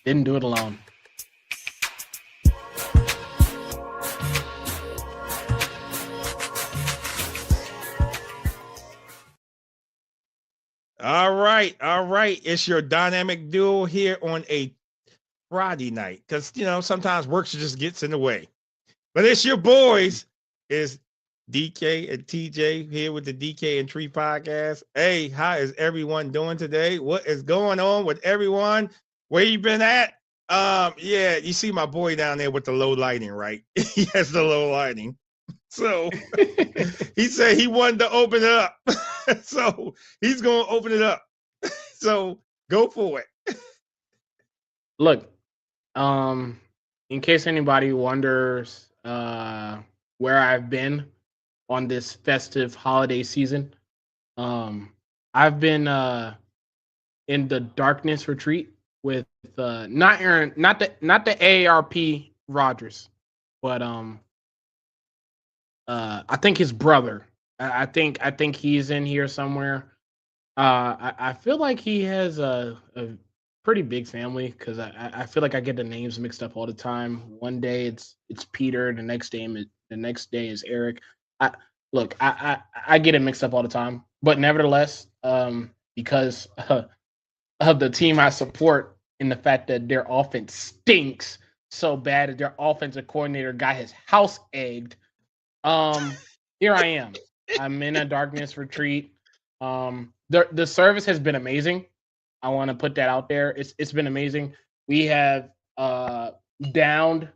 Didn't do it alone. All right, all right. It's your dynamic duo here on a Friday night because sometimes work just gets in the way. But it's your boys. It's DK and TJ here with the DK and Tree podcast. Hey, how is everyone doing today? What is going on with everyone? Where you been at? Yeah, you see my boy down there with the low lighting, right? He has the low lighting. So he said he wanted to open it up. So he's going to open it up. So go for it. Look, in case anybody wonders where I've been on this festive holiday season, I've been in the darkness retreat with not Aaron, not the AARP Rogers, but I think his brother. I think he's in here somewhere. I feel like he has a pretty big family because I feel like I get the names mixed up all the time. One day it's Peter, the next day is Eric. I look, I get it mixed up all the time, but nevertheless, because of the team I support and the fact that their offense stinks so bad that their offensive coordinator got his house egged. Here I am. I'm in a darkness retreat. The service has been amazing. I want to put that out there. It's been amazing. We have downed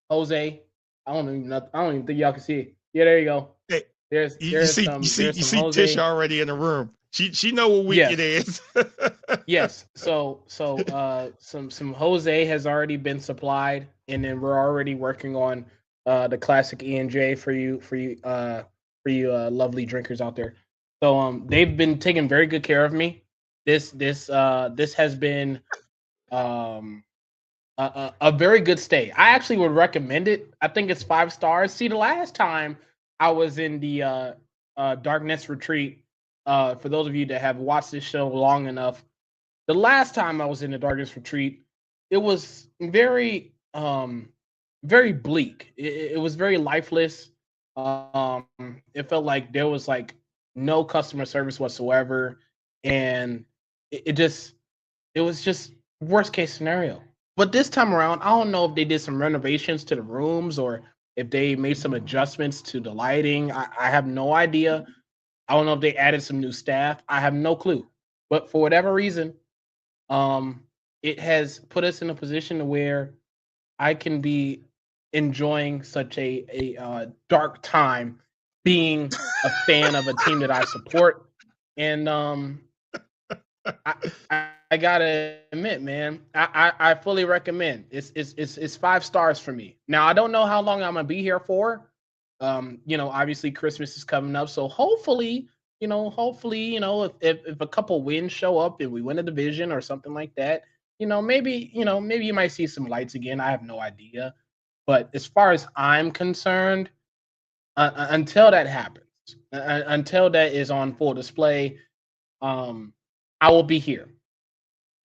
Jose. I don't even think y'all can see it. Yeah, there you go. Hey, There's you see Jose. Tish already in the room. She know what week it is. Yes. So some Jose has already been supplied, and then we're already working on the classic E&J for you lovely drinkers out there. So they've been taking very good care of me. This has been a very good stay. I actually would recommend it. I think it's 5 stars. See, the last time I was in the Darkness Retreat, for those of you that have watched this show long enough, the last time I was in the Darkness Retreat, it was very bleak. It was very lifeless. It felt like there was like no customer service whatsoever, and it was just worst case scenario. But this time around, I don't know if they did some renovations to the rooms or if they made some adjustments to the lighting. I have no idea. I don't know if they added some new staff. I have no clue. But for whatever reason, it has put us in a position where I can be enjoying such a dark time being a fan of a team that I support. And I gotta admit, man, I fully recommend. It's 5 stars for me. Now I don't know how long I'm gonna be here for. Obviously Christmas is coming up, so hopefully, if a couple wins show up and we win a division or something like that, maybe you might see some lights again. I have no idea, but as far as I'm concerned, until that happens, until that is on full display, I will be here.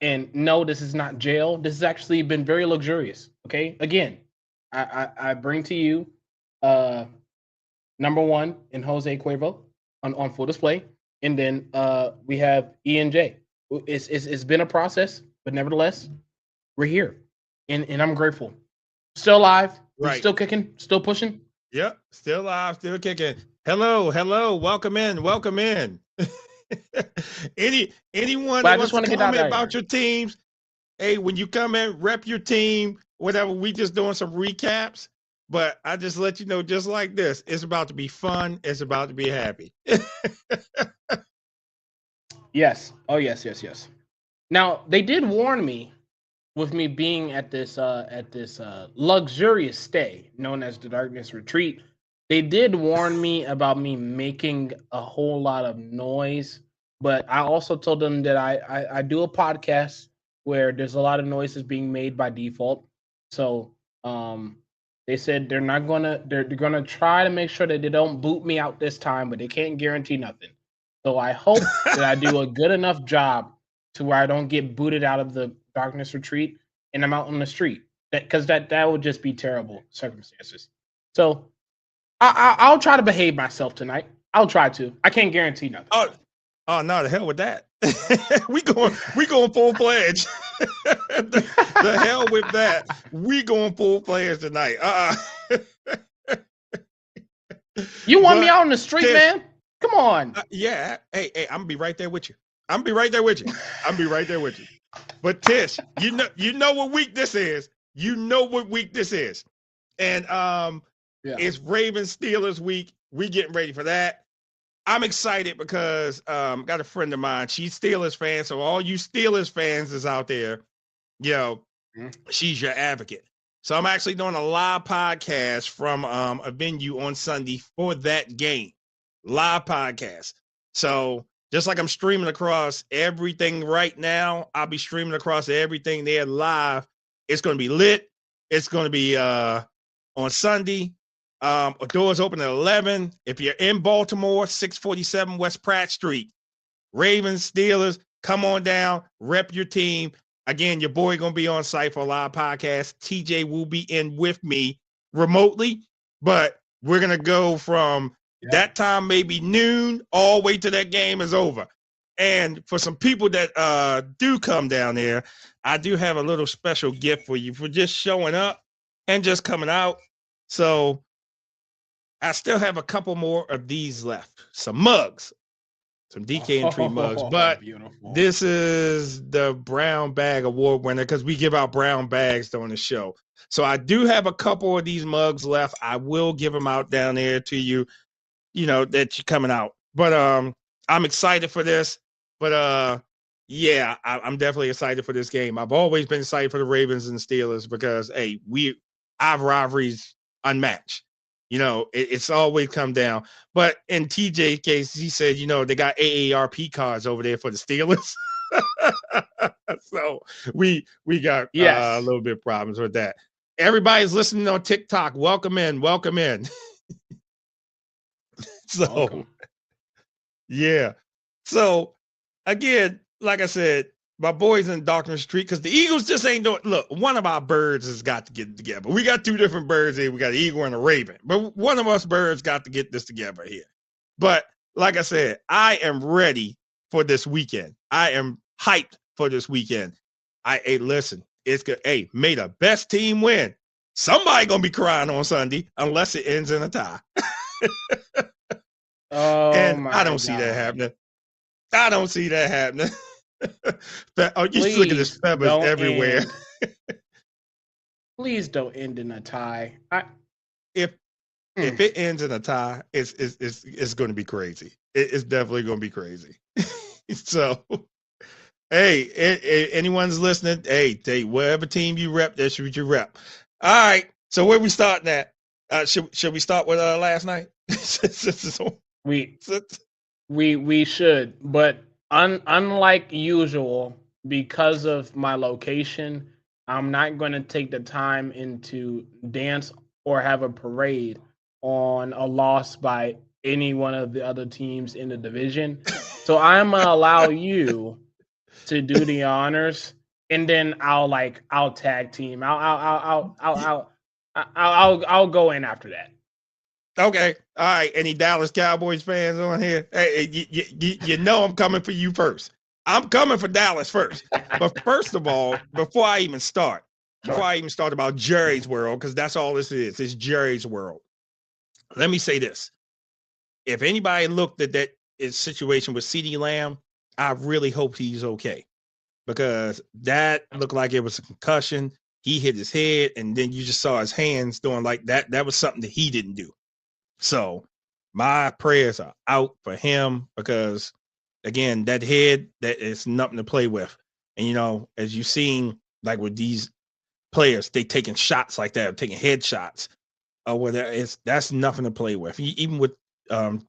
And no, this is not jail. This has actually been very luxurious. Okay. Again, I bring to you number one in Jose Cuervo on full display. And then we have E&J. It's been a process, but nevertheless, we're here. And I'm grateful. Still alive. Right. Still kicking, still pushing. Yep. Still alive, still kicking. Hello. Welcome in. Anyone that wants to comment about your teams, hey, when you come in, rep your team, whatever. We just doing some recaps, but I just let you know, just like this, it's about to be fun. It's about to be happy. Yes. Oh, yes. Now they did warn me with me being at this luxurious stay known as the Darkness Retreat. They did warn me about me making a whole lot of noise, but I also told them that I do a podcast where there's a lot of noises being made by default. So they said they're gonna try to make sure that they don't boot me out this time, but they can't guarantee nothing. So I hope that I do a good enough job to where I don't get booted out of the Darkness Retreat. and I'm out on the street. Because that would just be terrible circumstances. So I'll try to behave myself tonight. I'll try to. I can't guarantee nothing. Oh no, the hell with that. we going full pledge. the hell with that. We going full pledge tonight. You want me out on the street, man? Come on. Yeah. Hey, I'm gonna be right there with you. I'm gonna be right there with you. But Tish, you know what week this is. You know what week this is. And it's Ravens Steelers week. We getting ready for that. I'm excited because got a friend of mine. She's Steelers fan. So all you Steelers fans is out there, she's your advocate. So I'm actually doing a live podcast from a venue on Sunday for that game. Live podcast. So just like I'm streaming across everything right now, I'll be streaming across everything there live. It's going to be lit. It's going to be on Sunday. Doors open at 11. If you're in Baltimore, 647 West Pratt Street, Ravens, Steelers, come on down, rep your team. Again, your boy going to be on site for a live podcast. TJ will be in with me remotely, but we're going to go from that time, maybe noon, all the way to that game is over. And for some people that do come down there, I do have a little special gift for you for just showing up and just coming out. So I still have a couple more of these left. Some mugs, some DK and Tree mugs. But beautiful. This is the Brown Bag Award winner because we give out brown bags on the show. So I do have a couple of these mugs left. I will give them out down there to you, that you're coming out. But I'm excited for this. But I'm definitely excited for this game. I've always been excited for the Ravens and the Steelers because, hey, our rivalry's unmatched. It's always come down. But in TJ's case, he said, they got AARP cards over there for the Steelers. So we got a little bit of problems with that. Everybody's listening on TikTok. Welcome in. So, welcome. Yeah. So, again, like I said, my boys in Darkness Street, because the Eagles just ain't doing. Look, one of our birds has got to get together. We got two different birds here. We got an eagle and a raven. But one of us birds got to get this together here. But like I said, I am ready for this weekend. I am hyped for this weekend. Listen, it's good. Hey, may the best team win. Somebody gonna be crying on Sunday unless it ends in a tie. And I don't see that happening. I don't see that happening. You look at this feathers everywhere. Please don't end in a tie. If it ends in a tie, it's going to be crazy. It's definitely going to be crazy. So, hey, anyone's listening? Hey, whatever team you rep, that's what you rep. All right. So where we starting at? Should we start with last night? We should, but unlike usual, because of my location, I'm not going to take the time into dance or have a parade on a loss by any one of the other teams in the division. So I'm gonna allow you to do the honors, and then I'll tag team. I'll go in after that. Okay. All right. Any Dallas Cowboys fans on here? Hey, I'm coming for you first. I'm coming for Dallas first. But first of all, before I even start about Jerry's World, because that's all this is. It's Jerry's World. Let me say this. If anybody looked at that situation with CeeDee Lamb, I really hope he's okay. Because that looked like it was a concussion. He hit his head, and then you just saw his hands doing like that. That was something that he didn't do. So my prayers are out for him because, again, that head, that is nothing to play with. And, as you've seen, like with these players, they taking shots like that, taking head shots or whatever. That's nothing to play with. Even with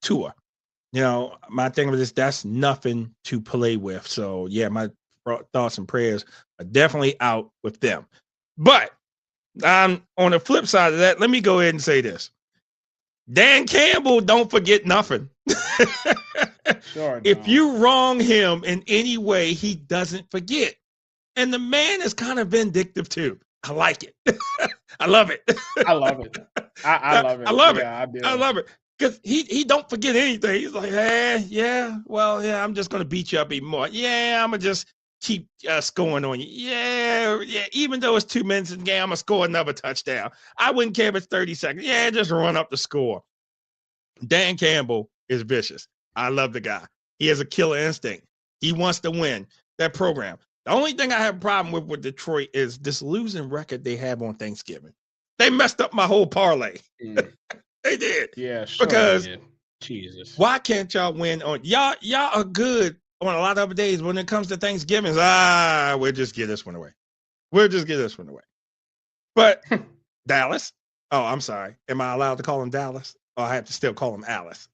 Tua, my thing with this, that's nothing to play with. So, yeah, my thoughts and prayers are definitely out with them. But on the flip side of that, let me go ahead and say this. Dan Campbell don't forget nothing. Sure. If you wrong him in any way, he doesn't forget. And the man is kind of vindictive too. I like it. I love it. I love it. I love it. I love it. Yeah, I do. I love it. Because he don't forget anything. He's like, I'm just going to beat you up even more. Yeah, I'm going to just keep scoring on you. Yeah. Even though it's 2 minutes in the game, I'm going to score another touchdown. I wouldn't care if it's 30 seconds. Yeah, just run up the score. Dan Campbell is vicious. I love the guy. He has a killer instinct. He wants to win that program. The only thing I have a problem with Detroit is this losing record they have on Thanksgiving. They messed up my whole parlay. They did. Yeah, sure. Because Jesus, why can't y'all win on y'all are good on a lot of other days when it comes to Thanksgiving? We'll just give this one away. But Dallas. Oh, I'm sorry. Am I allowed to call him Dallas? Or I have to still call him Alice?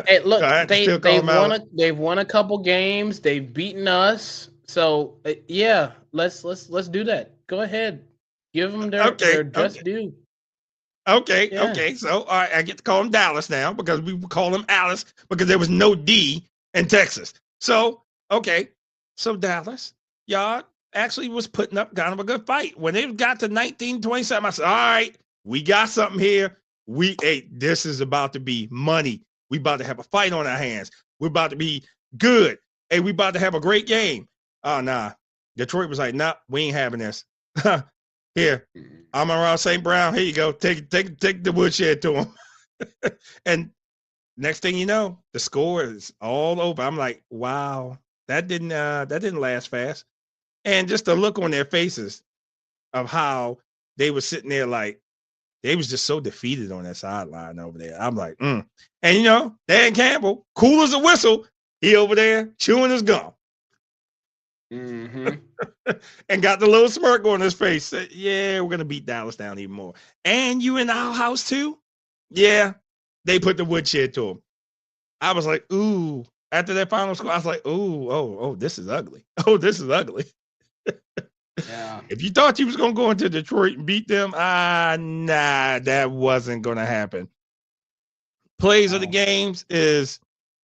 Hey, look, they've won a couple games. They've beaten us. So yeah, let's do that. Go ahead, give them their just due. Okay. So all right, I get to call him Dallas now because we call him Alice because there was no D in Texas. So okay, so Dallas, y'all actually was putting up kind of a good fight. When they got to 19-27, I said, all right, we got something here. This is about to be money. We about to have a fight on our hands. We're about to be good. Hey, we about to have a great game. Oh, nah. Detroit was like, nah, we ain't having this. Here, Amon-Ra St. Brown. Here you go. Take the woodshed to him. And next thing you know, the score is all over. I'm like, wow, that didn't last fast. And just the look on their faces of how they were sitting there like, they was just so defeated on that sideline over there. I'm like, And Dan Campbell, cool as a whistle, he over there chewing his gum. Mm-hmm. And got the little smirk on his face. Said, yeah, we're going to beat Dallas down even more. And you in our house too? Yeah, they put the woodshed to him. I was like, ooh. After that final score, I was like, ooh, this is ugly. Oh, this is ugly. Yeah. If you thought you was going to go into Detroit and beat them, nah, that wasn't going to happen. Plays of the games is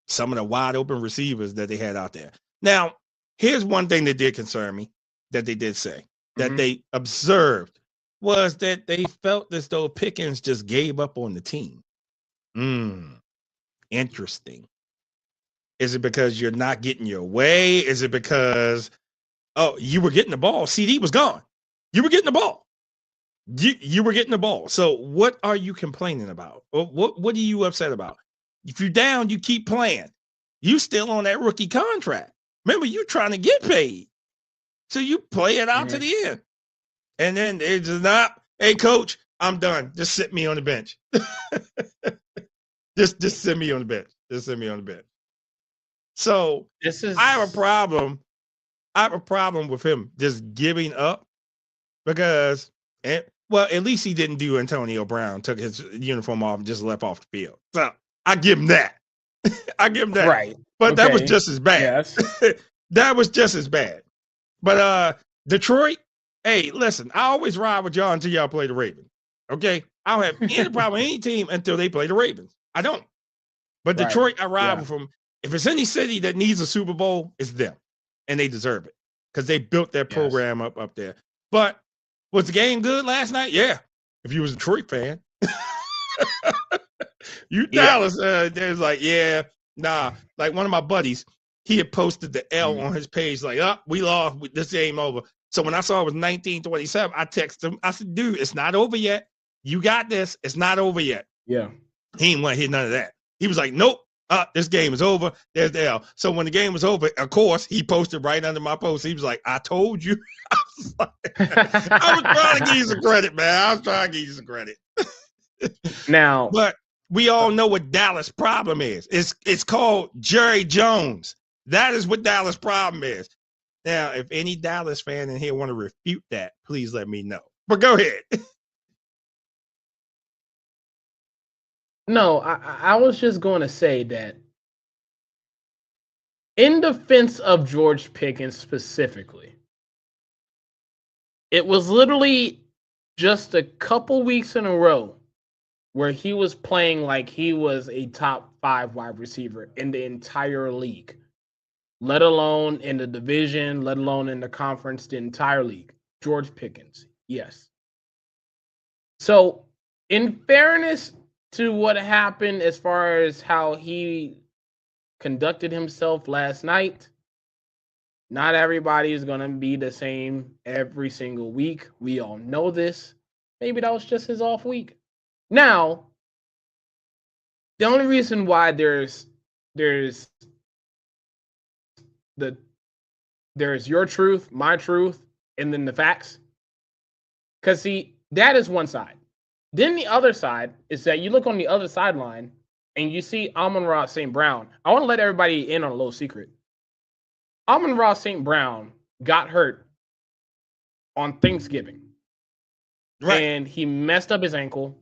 some of the wide open receivers that they had out there. Now, here's one thing that did concern me that they did say that they observed was that they felt as though Pickens just gave up on the team. Interesting. Is it because you're not getting your way? Is it because you were getting the ball? CD was gone. You were getting the ball. You were getting the ball. So what are you complaining about? What are you upset about? If you're down, you keep playing. You still on that rookie contract. Remember, you trying to get paid. So you play it out to the end. And then it's just not, hey, coach, I'm done. Just sit me on the bench. just sit me on the bench. Just sit me on the bench. So I have a problem. I have a problem with him just giving up because, at least he didn't do Antonio Brown, took his uniform off and just left off the field. So I give him that. Right. But that was just as bad. Yes. That was just as bad. But Detroit, hey, listen, I always ride with y'all until y'all play the Ravens. Okay? I don't have any problem with any team until they play the Ravens. I don't. But Detroit, I ride with them. If it's any city that needs a Super Bowl, it's them. And they deserve it. Because they built their program up there. But was the game good last night? Yeah. If you was a Detroit fan. Dallas, there's like, nah. Like one of my buddies, he had posted the L on his page, like, we lost, this game over. So when I saw it was 19-27, I texted him. I said, dude, it's not over yet. You got this. It's not over yet. Yeah. He didn't want to hear none of that. He was like, nope. This game is over. There's the L. So when the game was over, of course, he posted right under my post. He was like, I told you. I was trying to give you some credit, man. I was trying to give you some credit. Now, but we all know what Dallas' problem is. It's called Jerry Jones. That is what Dallas' problem is. Now, if any Dallas fan in here want to refute that, please let me know. But go ahead. No, I was just going to say that in defense of George Pickens specifically, it was literally just a couple weeks in a row where he was playing like he was a top 5 wide receiver in the entire league. let alone in the division, let alone in the conference, the entire league. George Pickens, yes. So, in fairness to what happened as far as how he conducted himself last night, not everybody is going to be the same every single week. We all know this. Maybe that was just his off week. Now, the only reason why there's the there's your truth, my truth, and then the facts. Because see, that is one side. Then the other side is that you look on the other sideline and you see Amon-Ra St. Brown. I want to let everybody in on a little secret. Amon-Ra St. Brown got hurt on Thanksgiving. Right. And he messed up his ankle.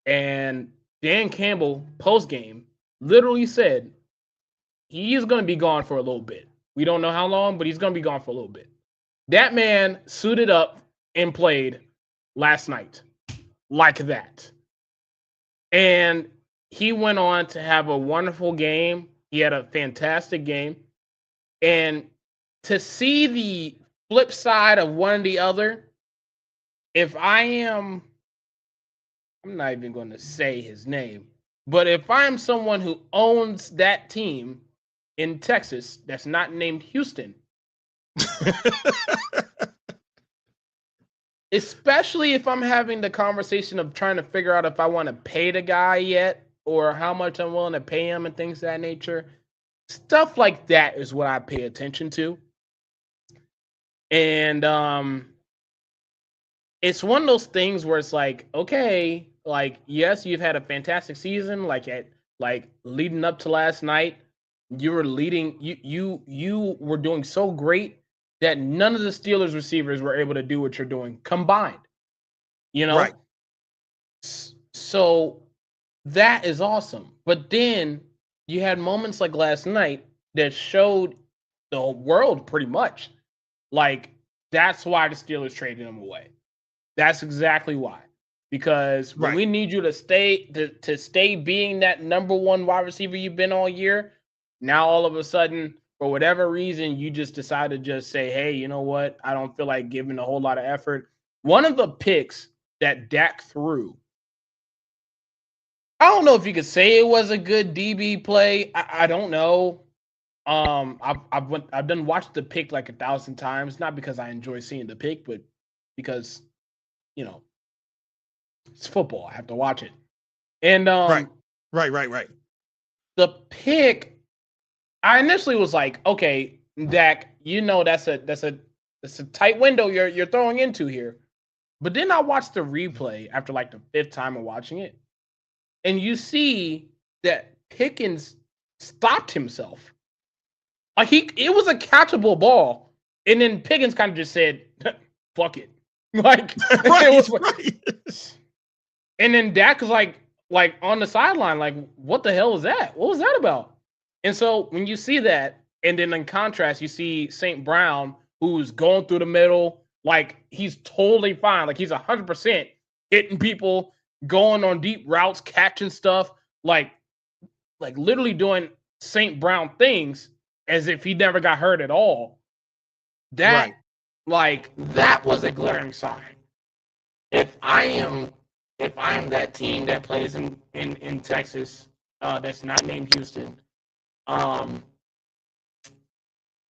And Dan Campbell, post game, literally said he is going to be gone for a little bit. We don't know how long, but he's going to be gone for a little bit. That man suited up and played last night like that. And he went on to have a wonderful game. He had a fantastic game. And to see the flip side of one or the other, if I'm not even going to say his name, but if I'm someone who owns that team in Texas that's not named Houston, especially if I'm having the conversation of trying to figure out if I want to pay the guy yet or how much I'm willing to pay him and things of that nature, stuff like that is what I pay attention to. And it's one of those things where it's like, okay, like, yes, you've had a fantastic season, like leading up to last night, you were leading, you were doing so great that none of the Steelers receivers were able to do what you're doing combined. You know? Right. So that is awesome. But then you had moments like last night that showed the world pretty much. Like, that's why the Steelers traded him away. That's exactly why. Because when we need you to stay being that number one wide receiver you've been all year, now all of a sudden, for whatever reason, you just decide to just say, hey, you know what? I don't feel like giving a whole lot of effort. One of the picks that Dak threw, I don't know if you could say it was a good DB play. I don't know. I've done watched the pick like 1,000 times, not because I enjoy seeing the pick, but because, you know, it's football. I have to watch it. And right. The pick, I initially was like, okay, Dak, you know that's a tight window you're throwing into here. But then I watched the replay after like the 5th time of watching it, and you see that Pickens stopped himself. Like it was a catchable ball, and then Pickens kind of just said, "Fuck it," like right. And then Dak was like on the sideline, like, "What the hell was that? What was that about?" And so when you see that, and then in contrast, you see St. Brown, who's going through the middle, like he's totally fine, like he's 100% hitting people, going on deep routes, catching stuff, like literally doing St. Brown things as if he never got hurt at all. That that was a glaring sign. If I am that team that plays in Texas, that's not named Houston,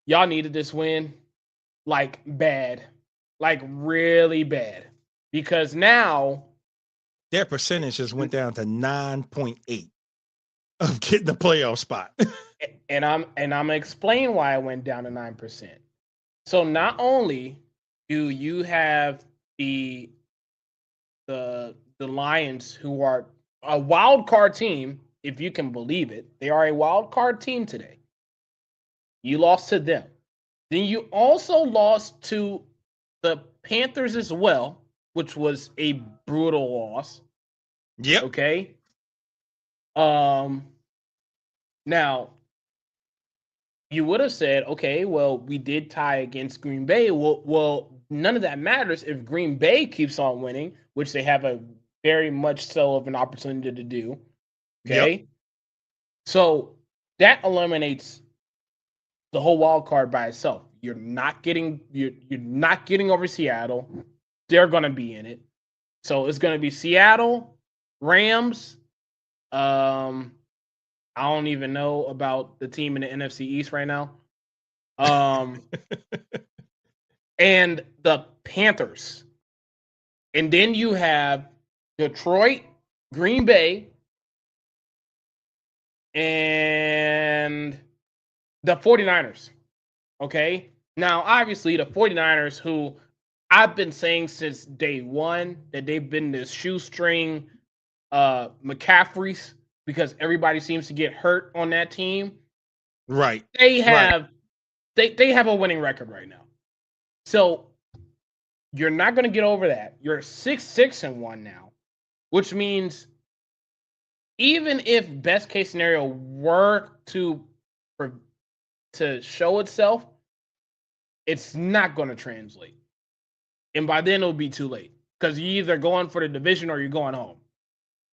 y'all needed this win, like bad, like really bad, because now their percentages went down to 9.8 of getting the playoff spot. and I'm gonna explain why it went down to 9%. So not only do you have the Lions, who are a wild card team, if you can believe it, they are a wild card team today. You lost to them. Then you also lost to the Panthers as well, which was a brutal loss. Yep. Okay. Now, you would have said, okay, well, we did tie against Green Bay. Well, none of that matters if Green Bay keeps on winning, which they have a very much so of an opportunity to do. Okay. Yep. So that eliminates the whole wild card by itself. You're not getting over Seattle. They're going to be in it. So it's going to be Seattle, Rams. I don't even know about the team in the NFC East right now. And the Panthers. And then you have Detroit, Green Bay, and the 49ers. Okay? Now, obviously, the 49ers, who I've been saying since day one that they've been this shoestring McCaffreys because everybody seems to get hurt on that team. Right. They have they have a winning record right now. So you're not going to get over that. You're 6-1 now, which means even if best case scenario were to show itself, it's not going to translate. And by then it'll be too late because you're either going for the division or you're going home.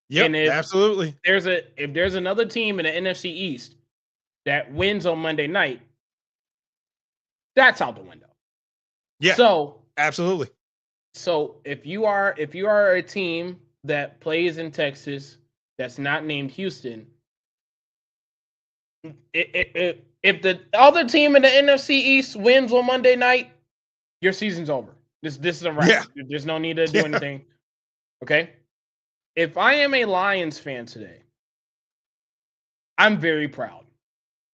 Yeah, absolutely. If there's another team in the NFC East that wins on Monday night, that's out the window. Yeah. So absolutely. So if you are a team that plays in Texas that's not named Houston, if the other team in the NFC East wins on Monday night, your season's over. This is a wrap. Yeah. There's no need to do anything. Okay? If I am a Lions fan today, I'm very proud.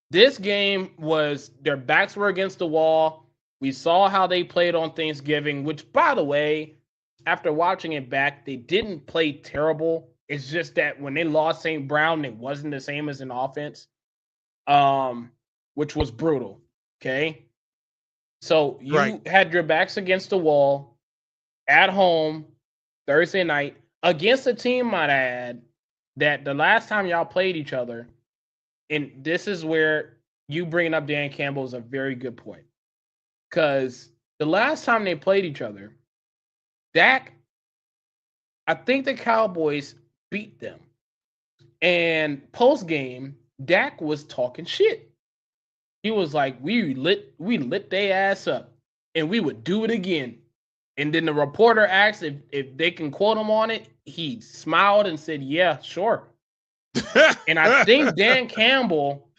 This game was their backs were against the wall. We saw how they played on Thanksgiving, which, by the way, after watching it back, they didn't play terrible. It's just that when they lost St. Brown, it wasn't the same as an offense, which was brutal. Okay? So you had your backs against the wall at home Thursday night against a team, might I add, that the last time y'all played each other, and this is where you bringing up Dan Campbell is a very good point. Because the last time they played each other, I think the Cowboys beat them. And post-game, Dak was talking shit. He was like, we lit their ass up, and we would do it again. And then the reporter asked if they can quote him on it. He smiled and said, yeah, sure. And I think Dan Campbell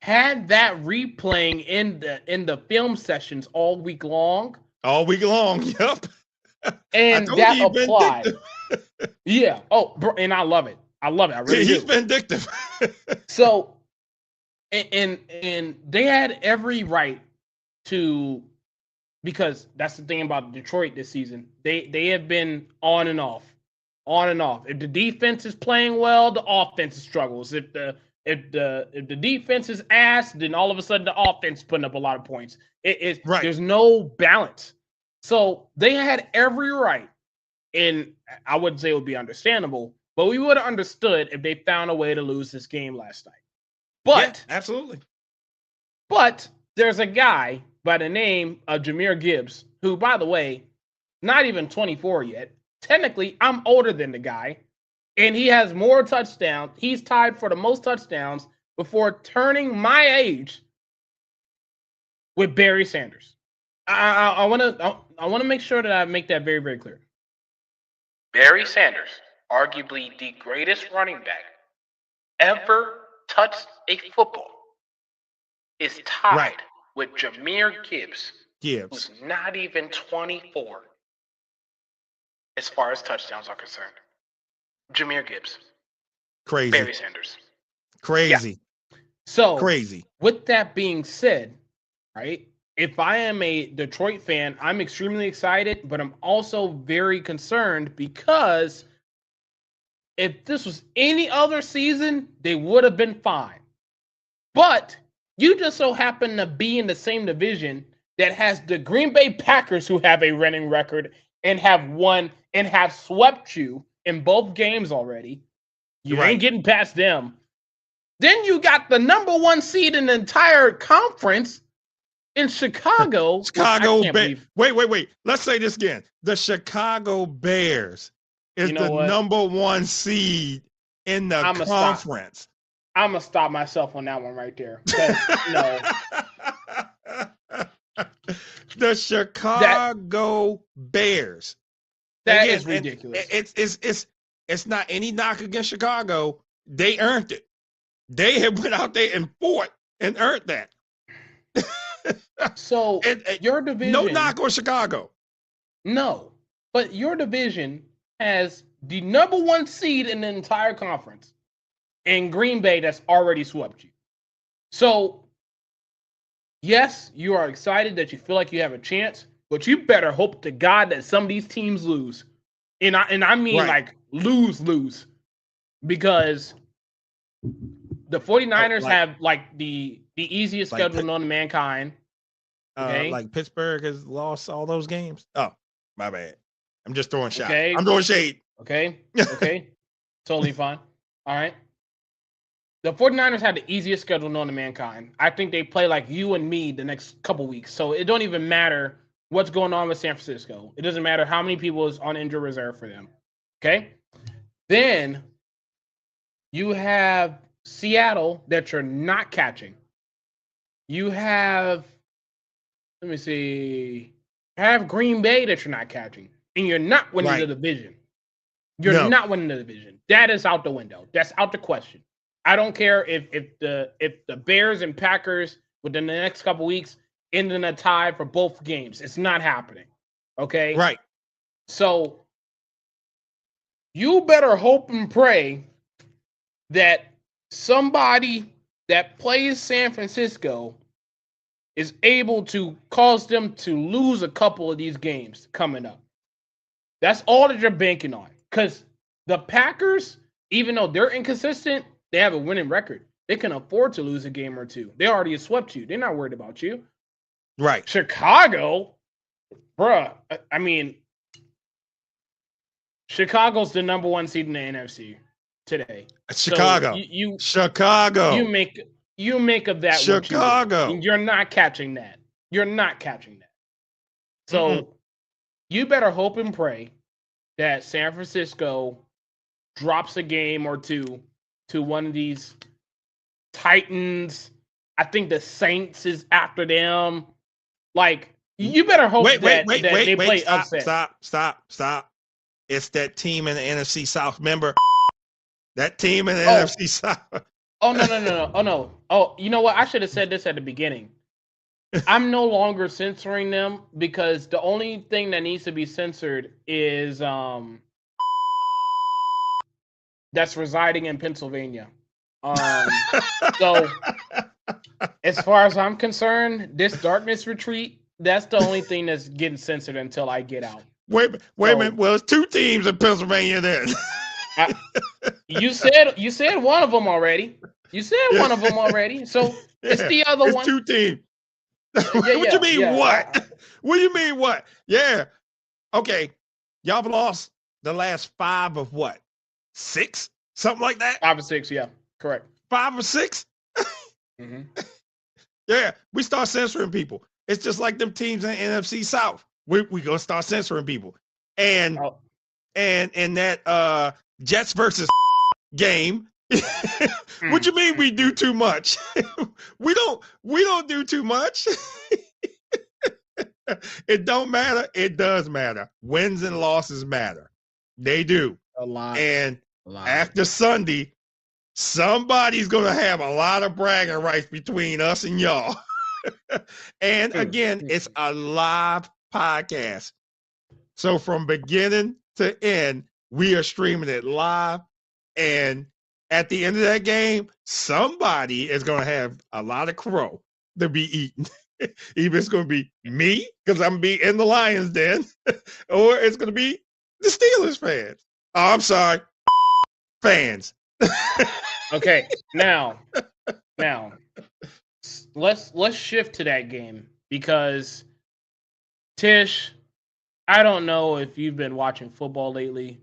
had that replaying in the film sessions all week long. All week long, yep. And that applied. Yeah. Oh, bro, and I love it. I really He's do. vindictive. So, and they had every right to, because that's the thing about Detroit this season. They have been on and off. If the defense is playing well, the offense struggles. If the defense is ass, then all of a sudden the offense is putting up a lot of points. There's no balance. So they had every right, and I wouldn't say it would be understandable, but we would have understood if they found a way to lose this game last night. But yeah, absolutely. But there's a guy by the name of Jahmyr Gibbs, who, by the way, not even 24 yet. Technically, I'm older than the guy, and he has more touchdowns. He's tied for the most touchdowns before turning my age with Barry Sanders. I want to make sure that I make that very, very clear. Barry Sanders, arguably the greatest running back ever touched a football, is tied with Jahmyr Gibbs, who's not even 24 as far as touchdowns are concerned. Jahmyr Gibbs. Crazy. Barry Sanders. Crazy. Yeah. So, crazy. With that being said, right, if I am a Detroit fan, I'm extremely excited, but I'm also very concerned because if this was any other season, they would have been fine. But you just so happen to be in the same division that has the Green Bay Packers, who have a winning record and have won and have swept you in both games already. You ain't getting past them. Then you got the number one seed in the entire conference in Chicago. Bears. Wait. Let's say this again. The Chicago Bears is number one seed in the conference. I'm going to stop myself on that one right there. The Chicago Bears. That Again, is ridiculous. It's not any knock against Chicago. They earned it. They have went out there and fought and earned that. So your division, no knock on Chicago. No, but your division has the number 1 seed in the entire conference, and Green Bay that's already swept you. So yes, you are excited that you feel like you have a chance, but you better hope to God that some of these teams lose. And I mean right. like lose. Because the 49ers have like the easiest schedule known to mankind. Okay? Like Pittsburgh has lost all those games. Oh, my bad. I'm just throwing shots. Okay. I'm throwing shade. Okay. Totally fine. All right. The 49ers have the easiest schedule known to mankind. I think they play like you and me the next couple weeks. So it don't even matter what's going on with San Francisco. It doesn't matter how many people is on injured reserve for them. Okay? Then you have Seattle that you're not catching. You have, let me see, have Green Bay that you're not catching. And you're not winning the division. You're not winning the division. That is out the window. That's out the question. I don't care if the Bears and Packers within the next couple weeks end in a tie for both games. It's not happening. Okay? Right. So you better hope and pray that somebody that plays San Francisco is able to cause them to lose a couple of these games coming up. That's all that you're banking on. Because the Packers, even though they're inconsistent, they have a winning record. They can afford to lose a game or two. They already swept you. They're not worried about you. Right. Chicago, bruh, I mean, Chicago's the number 1 seed in the NFC today. Chicago. So Chicago. You make of that Chicago. You're not catching that. You're not catching that. So you better hope and pray that San Francisco drops a game or two to one of these Titans. I think the Saints is after them. Like, you better hope they play upset. Stop. It's that team in the NFC South. Remember that team in the NFC South. Oh, no. Oh, no. Oh, you know what? I should have said this at the beginning. I'm no longer censoring them because the only thing that needs to be censored is that's residing in Pennsylvania. So as far as I'm concerned, this darkness retreat, that's the only thing that's getting censored until I get out. Wait a minute. Well, it's 2 teams in Pennsylvania then. You said one of them already. So it's the other one. It's 2 teams. What you mean what? What do you mean what? Yeah. Okay. Y'all have lost the last 5 of what? 6? Something like that? 5 or 6, yeah. Correct. 5 or 6? Mm-hmm. Yeah. We start censoring people. It's just like them teams in the NFC South. We gonna start censoring people. And that Jets versus game. What you mean we do too much? we don't do too much. It don't matter. It does matter. Wins and losses matter. They do. A lot. And after Sunday, somebody's gonna have a lot of bragging rights between us and y'all. And again, it's a live podcast. So from beginning to end, we are streaming it live. And at the end of that game, somebody is going to have a lot of crow to be eaten. Either it's going to be me, because I'm going to be in the Lions Den, or it's going to be the Steelers fans. Oh, I'm sorry. Fans. Okay, now, let's shift to that game because Tish, I don't know if you've been watching football lately.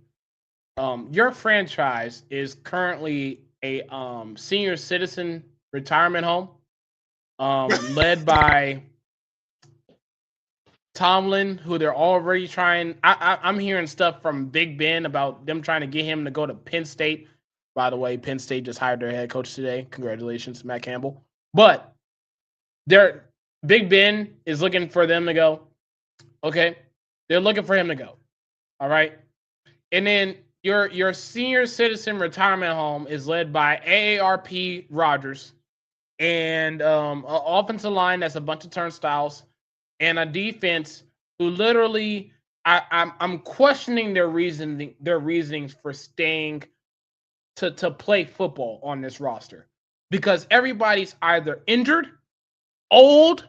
Your franchise is currently a senior citizen retirement home, led by Tomlin, who they're already trying. I'm hearing stuff from Big Ben about them trying to get him to go to Penn State. By the way, Penn State just hired their head coach today. Congratulations, Matt Campbell. But they're Big Ben is looking for them to go. Okay, they're looking for him to go. All right, and then your senior citizen retirement home is led by AARP Rodgers and an offensive line that's a bunch of turnstiles and a defense who literally I'm questioning their reasonings for staying to play football on this roster because everybody's either injured, old,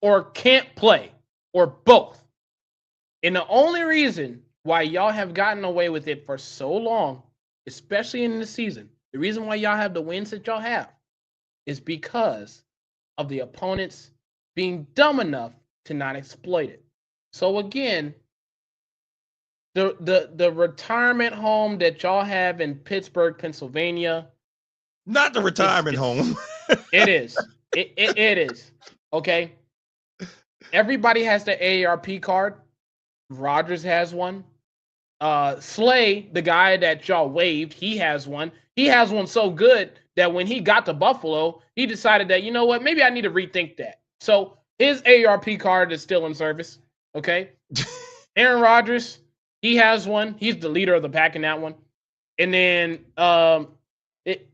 or can't play, or both. And the only reason why y'all have gotten away with it for so long, especially in the season, the reason why y'all have the wins that y'all have is because of the opponents being dumb enough to not exploit it. So again, the retirement home that y'all have in Pittsburgh, Pennsylvania. Not the retirement home. It is. It is. Okay. Everybody has the AARP card. Rodgers has one. Slay, the guy that y'all waived, he has one. He has one so good that when he got to Buffalo, he decided that, you know what, maybe I need to rethink that. So his AARP card is still in service. Okay. Aaron Rodgers, he has one. He's the leader of the pack in that one. And then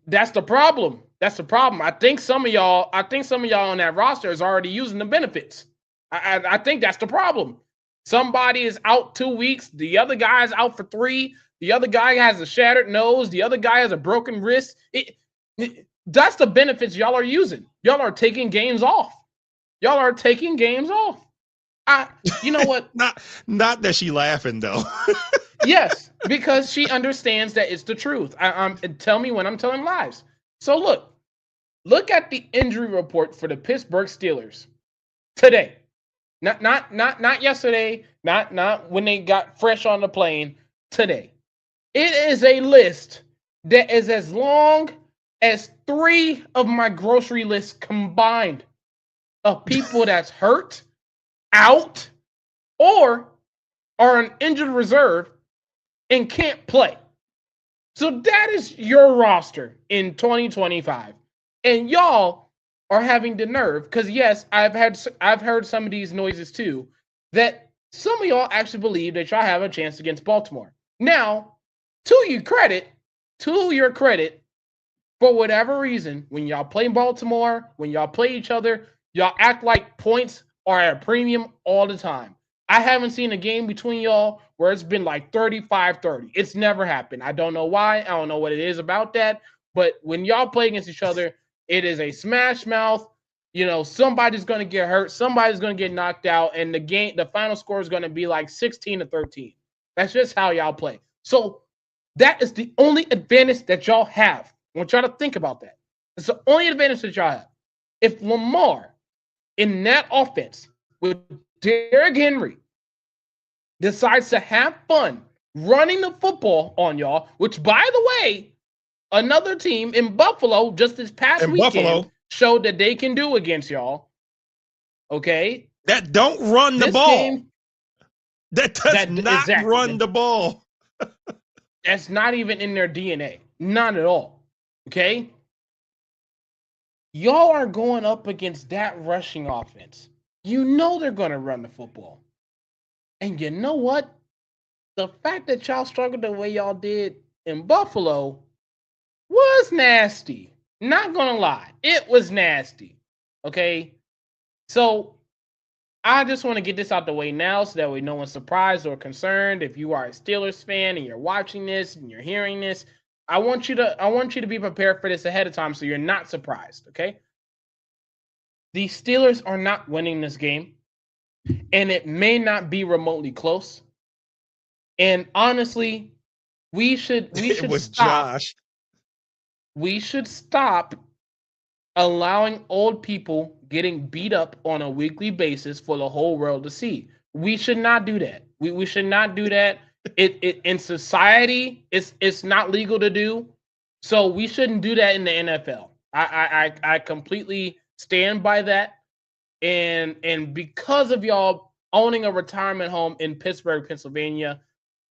that's the problem. That's the problem. I think some of y'all on that roster is already using the benefits. I think that's the problem. Somebody is out 2 weeks. The other guy is out for 3. The other guy has a shattered nose. The other guy has a broken wrist. That's the benefits y'all are using. Y'all are taking games off. Y'all are taking games off. You know what? not that she laughing though. Yes, because she understands that it's the truth. Tell me when I'm telling lies. So look at the injury report for the Pittsburgh Steelers today. Not yesterday, not when they got fresh on the plane, today. It is a list that is as long as 3 of my grocery lists combined of people that's hurt, out, or are an injured reserve and can't play. So that is your roster in 2025. And y'all are having the nerve, because yes, I've heard some of these noises too, that some of y'all actually believe that y'all have a chance against Baltimore. Now, to your credit, for whatever reason, when y'all play Baltimore, when y'all play each other, y'all act like points are at a premium all the time. I haven't seen a game between y'all where it's been like 35-30. It's never happened. I don't know why. I don't know what it is about that. But when y'all play against each other, it is a smash mouth. You know, somebody's going to get hurt. Somebody's going to get knocked out. And the final score is going to be like 16-13. That's just how y'all play. So that is the only advantage that y'all have. I want y'all to think about that. It's the only advantage that y'all have. If Lamar in that offense with Derrick Henry decides to have fun running the football on y'all, which, by the way, another team in Buffalo just this past weekend showed that they can do against y'all. Okay? That don't run the ball. That does not run the ball. That's not even in their DNA. Not at all. Okay? Y'all are going up against that rushing offense. You know they're going to run the football. And you know what? The fact that y'all struggled the way y'all did in Buffalo was nasty. Not going to lie. It was nasty. Okay? So I just want to get this out the way now so that way no one's surprised or concerned. If you are a Steelers fan and you're watching this and you're hearing this, I want you to be prepared for this ahead of time so you're not surprised, okay? The Steelers are not winning this game, and it may not be remotely close. And honestly, we should stop. Josh. We should stop allowing old people getting beat up on a weekly basis for the whole world to see. We should not do that. We should not do that. It in society, it's not legal to do. So we shouldn't do that in the NFL. I completely stand by that. And because of y'all owning a retirement home in Pittsburgh, Pennsylvania,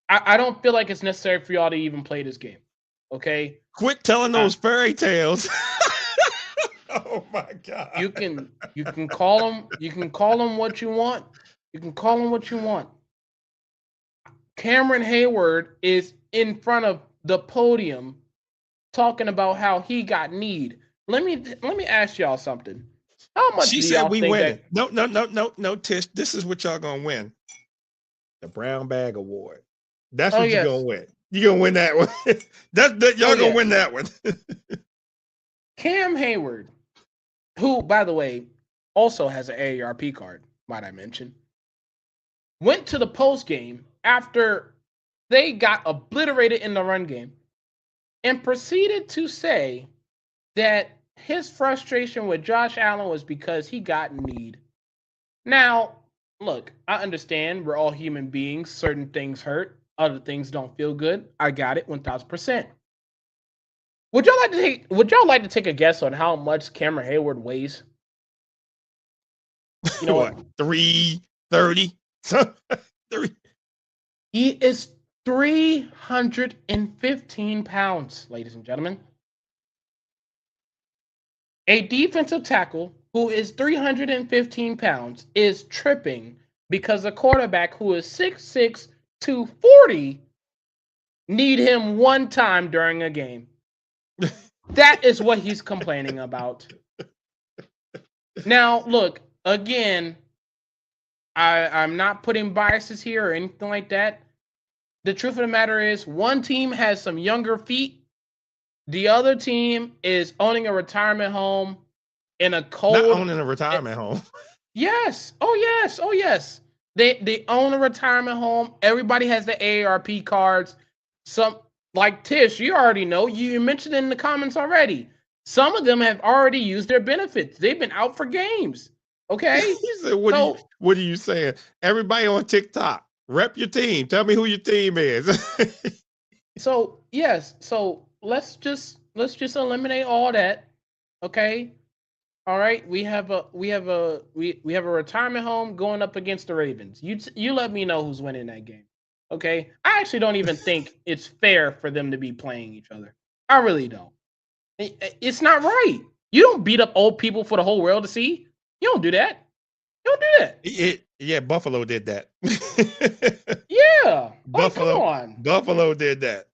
I don't feel like it's necessary for y'all to even play this game. Okay? Quit telling those fairy tales. Oh my God. You can call him what you want. You can call him what you want. Cameron Hayward is in front of the podium talking about how he got need. Let me ask y'all something. How much She do said y'all we think winning. that? No, Tish. This is what y'all gonna win. The Brown Bag Award. That's Oh what you're gonna yes, win. You're gonna win that one. oh Y'all gonna win yes. that one. Cam Hayward, who by the way also has an AARP card, might I mention, went to the post game after they got obliterated in the run game and proceeded to say that his frustration with Josh Allen was because he got need. Now, look, I understand we're all human beings. Certain things hurt, other things don't feel good. I got it 1000%. Would y'all like to take a guess on how much Cameron Hayward weighs? You know What? what? 330? Three. He is 315 pounds, ladies and gentlemen. A defensive tackle who is 315 pounds is tripping because a quarterback who is 6'6", 240 need him one time during a game. That is what he's complaining about. Now, look, again, I'm not putting biases here or anything like that. The truth of the matter is one team has some younger feet. The other team is owning a retirement home in a Not cold. owning a retirement home. Yes. Oh yes. Oh yes. They own a retirement home. Everybody has the AARP cards. Some like Tish, you already know. You mentioned in the comments already. Some of them have already used their benefits. They've been out for games. Okay. He said, So what are you saying? Everybody on TikTok, rep your team. Tell me who your team is. yes. So let's just eliminate all that. Okay. All right, we have a retirement home going up against the Ravens. You let me know who's winning that game. Okay? I actually don't even think it's fair for them to be playing each other. I really don't. It's not right. You don't beat up old people for the whole world to see. You don't do that. You don't do that. Yeah, Buffalo did that. Yeah. Like, come on. Buffalo did that.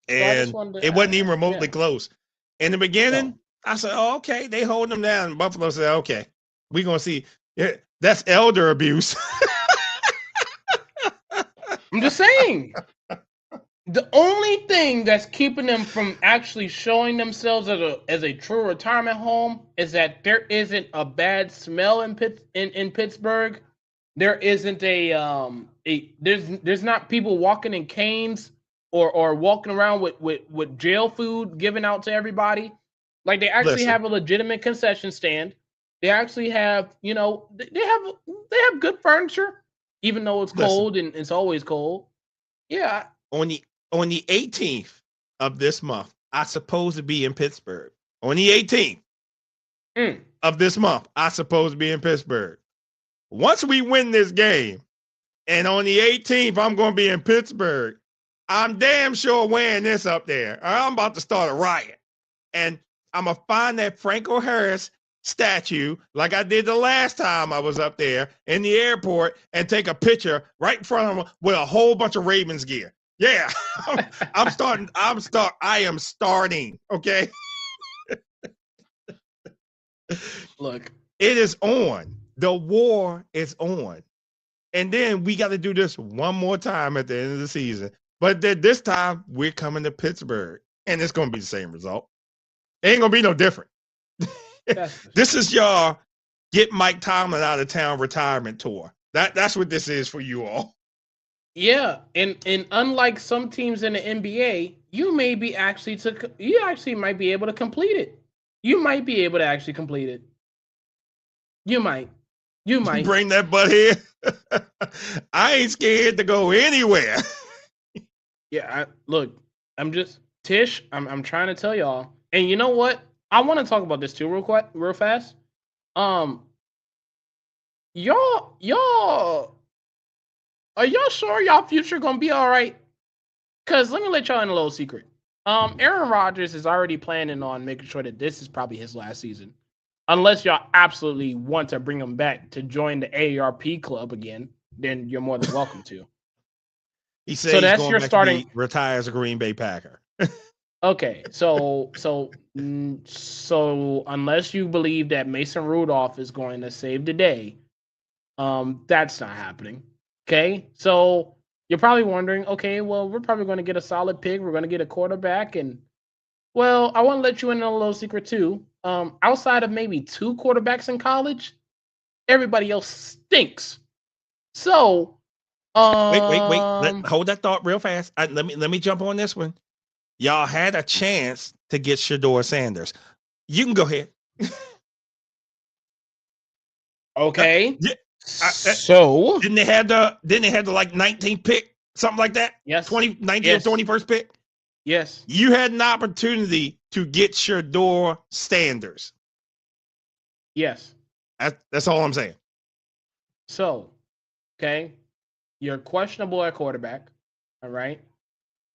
So I just And wanted it wasn't even remotely close. In the beginning, No. I said, oh, okay, they hold them down. Buffalo said, okay, we're going to see. Yeah, that's elder abuse. I'm just saying. The only thing that's keeping them from actually showing themselves as a true retirement home is that there isn't a bad smell in Pittsburgh. There isn't there's not people walking in canes or walking around with jail food given out to everybody. Like they actually Listen, have a legitimate concession stand. They actually have, they have good furniture, even though it's listen. cold and it's always cold. Yeah. On the 18th of this month, I supposed to be in Pittsburgh. On the 18th of this month, I supposed to be in Pittsburgh. Once we win this game, and on the 18th, I'm going to be in Pittsburgh, I'm damn sure wearing this up there. I'm about to start a riot. And I'm going to find that Franco Harris statue like I did the last time I was up there in the airport and take a picture right in front of him with a whole bunch of Ravens gear. Yeah, I am starting. Okay. Look, it is on. The war is on. And then we got to do this one more time at the end of the season. But this time we're coming to Pittsburgh and it's going to be the same result. It ain't going to be no different. This is y'all get Mike Tomlin out of town retirement tour. That's what this is for you all. Yeah, and unlike some teams in the NBA, you actually might be able to complete it. You might be able to actually complete it. You might. Bring that butt here. I ain't scared to go anywhere. Yeah, look, I'm just Tish. I'm trying to tell y'all, and you know what? I want to talk about this too, real fast. Y'all, are y'all sure y'all future gonna be all right? Cause let me let y'all in a little secret. Aaron Rodgers is already planning on making sure that this is probably his last season, unless y'all absolutely want to bring him back to join the AARP club again. Then you're more than welcome to. He said So he's that's going your back to starting. be retire as a Green Bay Packer. Okay, so unless you believe that Mason Rudolph is going to save the day, that's not happening. Okay, so you're probably wondering, okay, well, we're probably going to get a solid pick. We're going to get a quarterback, and well, I want to let you in on a little secret too. Outside of maybe 2 quarterbacks in college, everybody else stinks. So, Wait. um, Hold that thought real fast. Let me jump on this one. Y'all had a chance to get Shador Sanders. You can go ahead. okay. Yeah, So, didn't they have the like 19th pick, something like that? yes, 19th yes, or 21st pick? yes, You had an opportunity to get Shador Sanders. yes. That's all I'm saying. So, okay, you're questionable at quarterback. All right.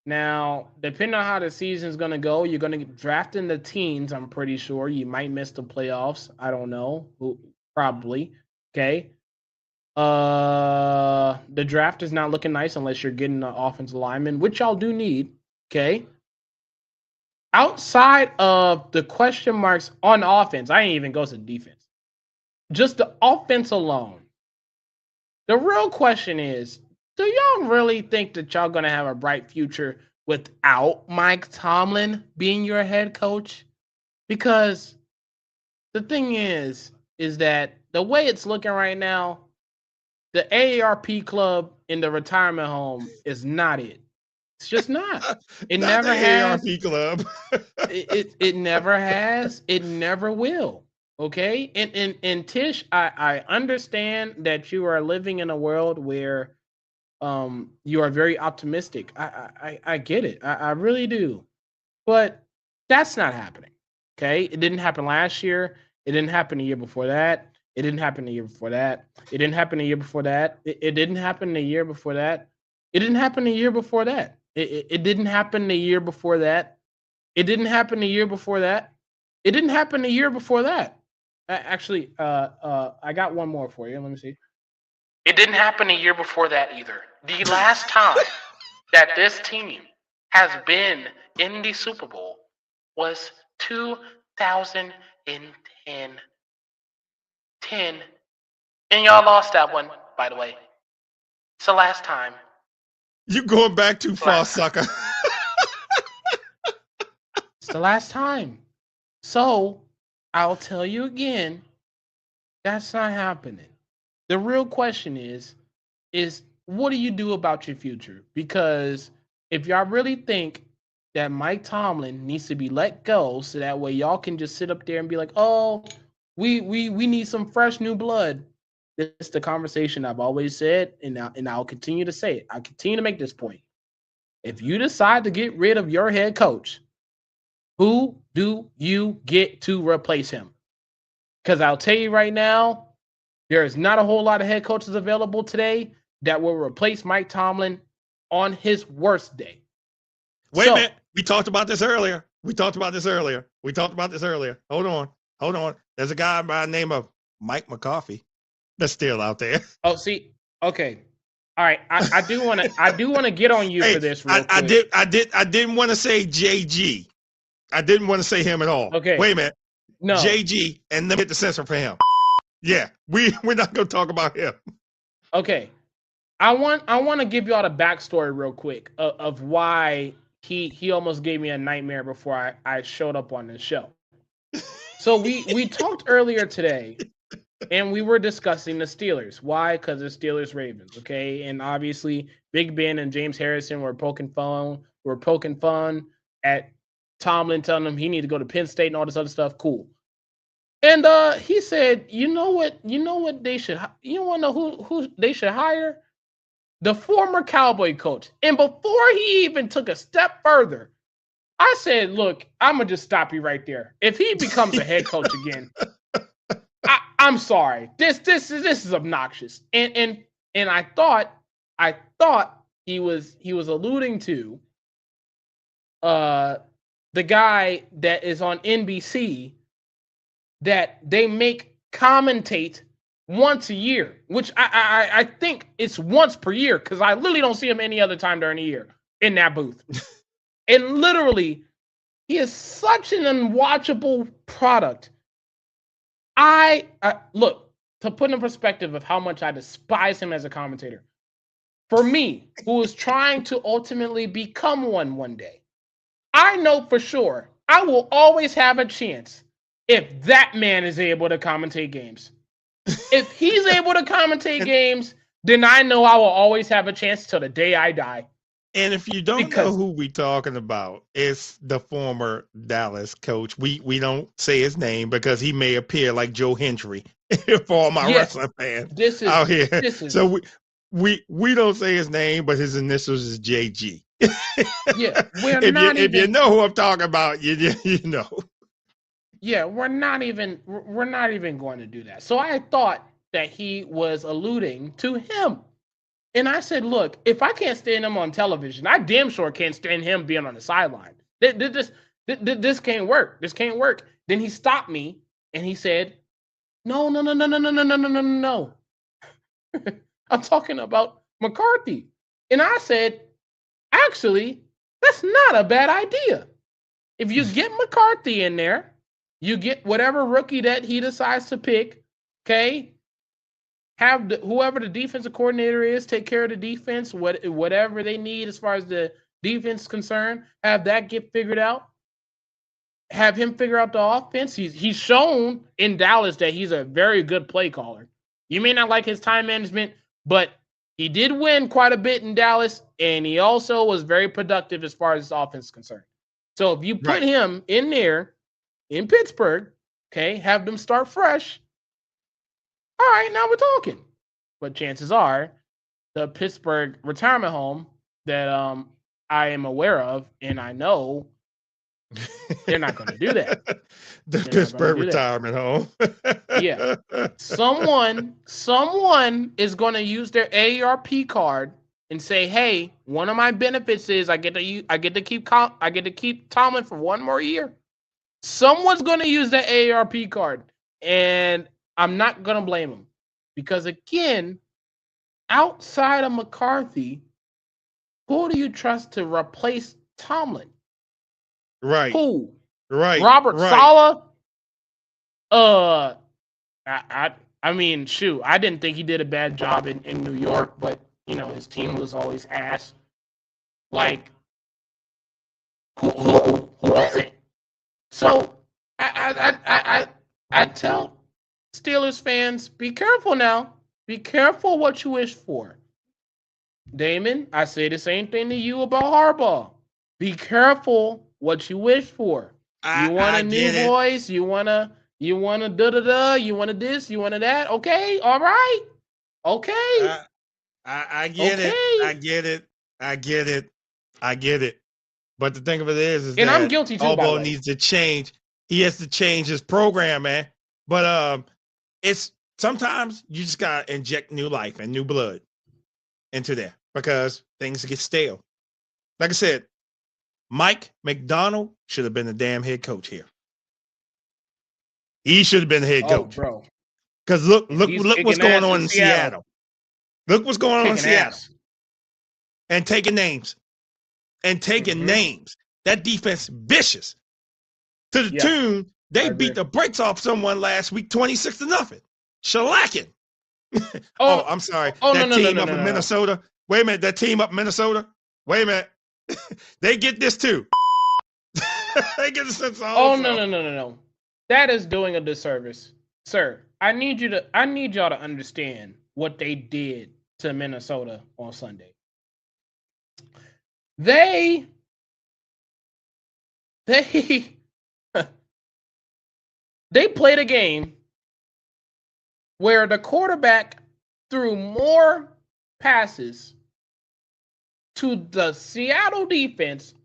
Now, depending on how the season's going to go, you're going to draft in the teens, I'm pretty sure. You might miss the playoffs. I don't know. Probably. Okay. The draft is not looking nice unless you're getting an offensive lineman, which y'all do need. Okay. Outside of the question marks on offense, I ain't even go to defense. Just the offense alone. The real question is, do y'all really think that y'all gonna have a bright future without Mike Tomlin being your head coach? Because the thing is that the way it's looking right now, the AARP club in the retirement home is not it. It's just not. It Not the never has. AARP club. It never has. It never will. Okay. And Tish, I understand that you are living in a world where you are very optimistic. I get it. I really do. But that's not happening. Okay. It didn't happen last year. It didn't happen the year before that. It didn't happen the year before that. It didn't happen the year before that. It didn't happen the year before that. It didn't happen the year before that. It didn't happen the year before that. It didn't happen the year before that. It didn't happen the year before that. Actually, I got one more for you. Let me see. It didn't happen the year before that either. The last time that this team has been in the Super Bowl was 2010. 10. And y'all lost that one, by the way. It's the last time. You going back too far, sucker. It's the last time. So, I'll tell you again, that's not happening. The real question is what do you do about your future? Because if y'all really think that Mike Tomlin needs to be let go so that way y'all can just sit up there and be like, "Oh, we need some fresh new blood." This is the conversation I've always said, and I'll continue to say it. I'll continue to make this point. If you decide to get rid of your head coach, who do you get to replace him? Because I'll tell you right now, there is not a whole lot of head coaches available today that will replace Mike Tomlin on his worst day. Wait a minute. We talked about this earlier. Hold on. There's a guy by the name of Mike McCarthy that's still out there. Oh, see, okay. All right. I do want to get on you for this real quick. I didn't want to say JG. I didn't want to say him at all. Okay. Wait a minute. No. JG, and let me hit the censor for him. Yeah, we're not gonna talk about him. Okay. I want to give y'all the backstory real quick of why he almost gave me a nightmare before I showed up on this show. So we talked earlier today, and we were discussing the Steelers. Why? Because the Steelers Ravens. Okay, and obviously Big Ben and James Harrison were poking fun at Tomlin, telling him he needed to go to Penn State and all this other stuff. Cool. And he said, you know what they should. You want to know who they should hire? The former Cowboy coach. And before he even took a step further, I said, look, I'm going to just stop you right there. If he becomes a head coach again, I'm sorry. This is obnoxious. And I thought he was alluding to the guy that is on NBC that they make commentate once a year, which I think it's once per year because I literally don't see him any other time during the year in that booth. And literally, he is such an unwatchable product. I look, to put in perspective of how much I despise him as a commentator. For me, who is trying to ultimately become one day, I know for sure I will always have a chance if that man is able to commentate games. If he's able to commentate games, then I know I will always have a chance till the day I die. And if you don't know who we talking about, it's the former Dallas coach. We don't say his name because he may appear like Joe Hendry for all my wrestling fans out here. So we don't say his name, but his initials is JG. Yeah, if you know who I'm talking about, you know. Yeah, we're not even going to do that. So I thought that he was alluding to him. And I said, look, if I can't stand him on television, I damn sure can't stand him being on the sideline. This can't work. This can't work. Then he stopped me and he said, no. I'm talking about McCarthy. And I said, actually, that's not a bad idea. If you get McCarthy in there, you get whatever rookie that he decides to pick, okay? Have whoever the defensive coordinator is take care of the defense, whatever they need as far as the defense is concerned. Have that get figured out. Have him figure out the offense. He's shown in Dallas that he's a very good play caller. You may not like his time management, but he did win quite a bit in Dallas, and he also was very productive as far as his offense is concerned. So if you put him in there in Pittsburgh, okay, have them start fresh. All right, now we're talking. But chances are the Pittsburgh retirement home that I am aware of and I know they're not going to do that. The Pittsburgh retirement home. Yeah. Someone is going to use their AARP card and say, "Hey, one of my benefits is I get to keep Tomlin for one more year." Someone's going to use that AARP card, and I'm not going to blame him because, again, outside of McCarthy, who do you trust to replace Tomlin? Right. Who? Right. Robert Saleh? I mean, shoot, I didn't think he did a bad job in New York, but, you know, his team was always ass. Like, who is it? So I tell Steelers fans, be careful now. Be careful what you wish for. Damon, I say the same thing to you about Harbaugh. Be careful what you wish for. You want a new voice? You wanna da-da-da? You want this? You want that? Okay, all right. Okay. I get it. I get it. But the thing of it is and that I'm guilty too. Harbaugh needs to change. He has to change his program, man. But it's sometimes you just gotta inject new life and new blood into there because things get stale. Like I said, Mike McDonald should have been the damn head coach here. He should have been the head coach, bro. Because look what's going on in Seattle. Look what's going on in Seattle. And taking names. That defense vicious. To the tune, they beat the brakes off someone last week, 26-0. Shellacking. I'm sorry. That team up in Minnesota. Wait a minute. That team up in Minnesota. Wait a minute. They get this too. They get this also. Oh no. That is doing a disservice. Sir, I need y'all to understand what they did to Minnesota on Sunday. They played a game where the quarterback threw more passes to the Seattle defense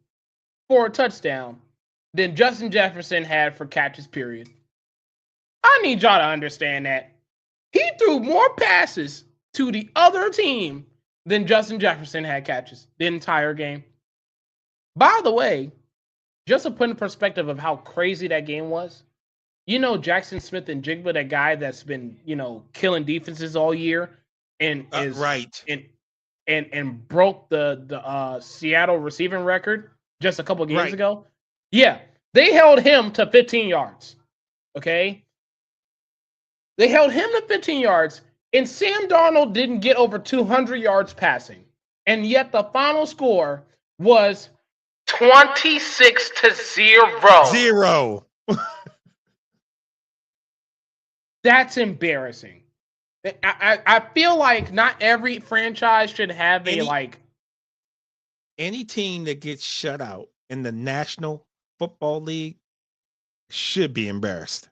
for a touchdown than Justin Jefferson had for catches, period. I need y'all to understand that. He threw more passes to the other team than Justin Jefferson had catches the entire game. By the way, just to put in perspective of how crazy that game was. You know, Jackson Smith and Jigba, that guy that's been, killing defenses all year and is Right. and broke the Seattle receiving record just a couple games Right. ago. Yeah, they held him to 15 yards. Okay, they held him to 15 yards, and Sam Darnold didn't get over 200 yards passing, and yet the final score was 26-0. 0. That's embarrassing. I feel like not every franchise should have any team that gets shut out in the National Football League should be embarrassed.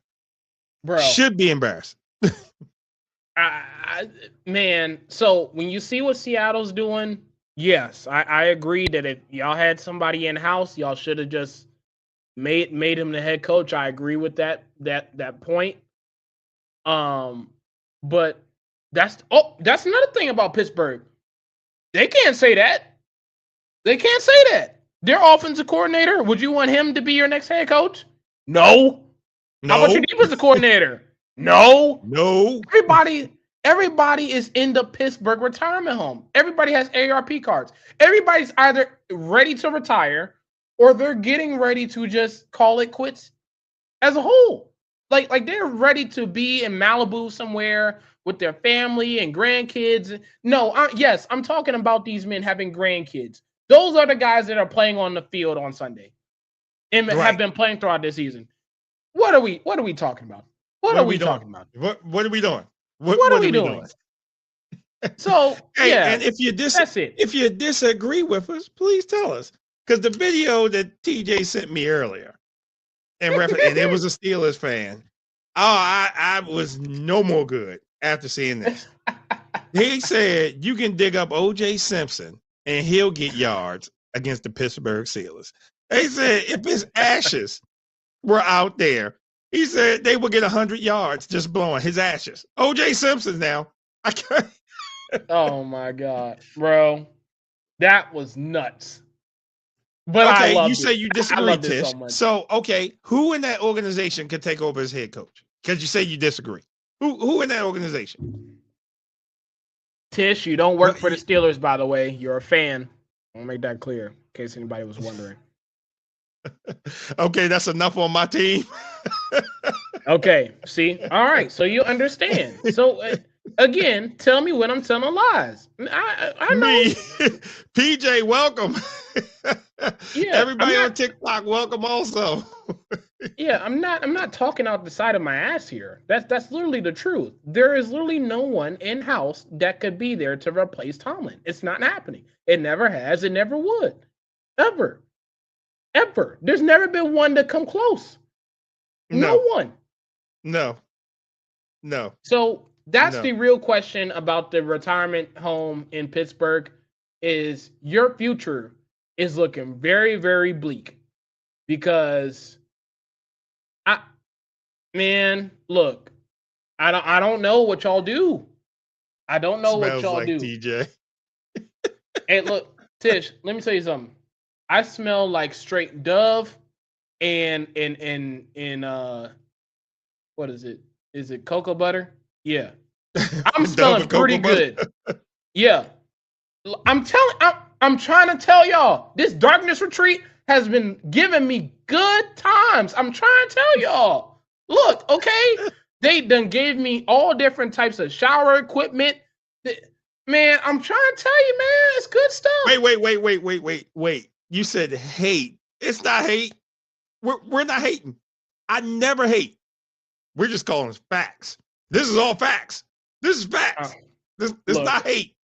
bro. Should be embarrassed. Man, so when you see what Seattle's doing, yes, I agree that if y'all had somebody in house, y'all should have just made him the head coach. I agree with that point. But that's another thing about Pittsburgh. They can't say that. They can't say that. Their offensive coordinator, would you want him to be your next head coach? No. How about your defensive coordinator? No. Everybody is in the Pittsburgh retirement home. Everybody has AARP cards. Everybody's either ready to retire or they're getting ready to just call it quits as a whole. Like they're ready to be in Malibu somewhere with their family and grandkids. No, I'm talking about these men having grandkids. Those are the guys that are playing on the field on Sunday and have been playing throughout this season. What are we talking about? What are we talking about? What are we doing? What are we doing? So, hey, yeah, and if you that's it. If you disagree with us, please tell us. Because the video that TJ sent me earlier, and it was a Steelers fan. I was no more good after seeing this. He said you can dig up O.J. Simpson and he'll get yards against the Pittsburgh Steelers. They said if his ashes were out there, he said they would get 100 yards just blowing his ashes. O.J. Simpson now. I can't. Oh my God, bro. That was nuts. But okay, I loved you say you disagree, Tish. So okay, who in that organization could take over as head coach? Because you say you disagree. Who in that organization? Tish, you don't work for the Steelers, by the way. You're a fan. I want to make that clear in case anybody was wondering. Okay, that's enough on my team. Okay, see? All right, so you understand. So, again, tell me when I'm telling lies. I know. Me, PJ, welcome. Yeah, everybody on TikTok, welcome also. Yeah, I'm not talking out the side of my ass here. That's literally the truth. There is literally no one in house that could be there to replace Tomlin. It's not happening. It never has. It never would. Ever. There's never been one to come close. No one. No. So that's the real question about the retirement home in Pittsburgh is your future is looking very, very bleak because look, I don't know what y'all do. I don't know what y'all do. DJ. Hey, look, Tish, let me tell you something. I smell like straight Dove and what is it? Is it cocoa butter? Yeah. I'm smelling pretty good. Yeah. I'm trying to tell y'all, this darkness retreat has been giving me good times. I'm trying to tell y'all. Look, okay? They done gave me all different types of shower equipment. Man, I'm trying to tell you, man, it's good stuff. Wait. You said hate. It's not hate. We're not hating. I never hate. We're just calling it facts. This is all facts. This is facts. This is not hate.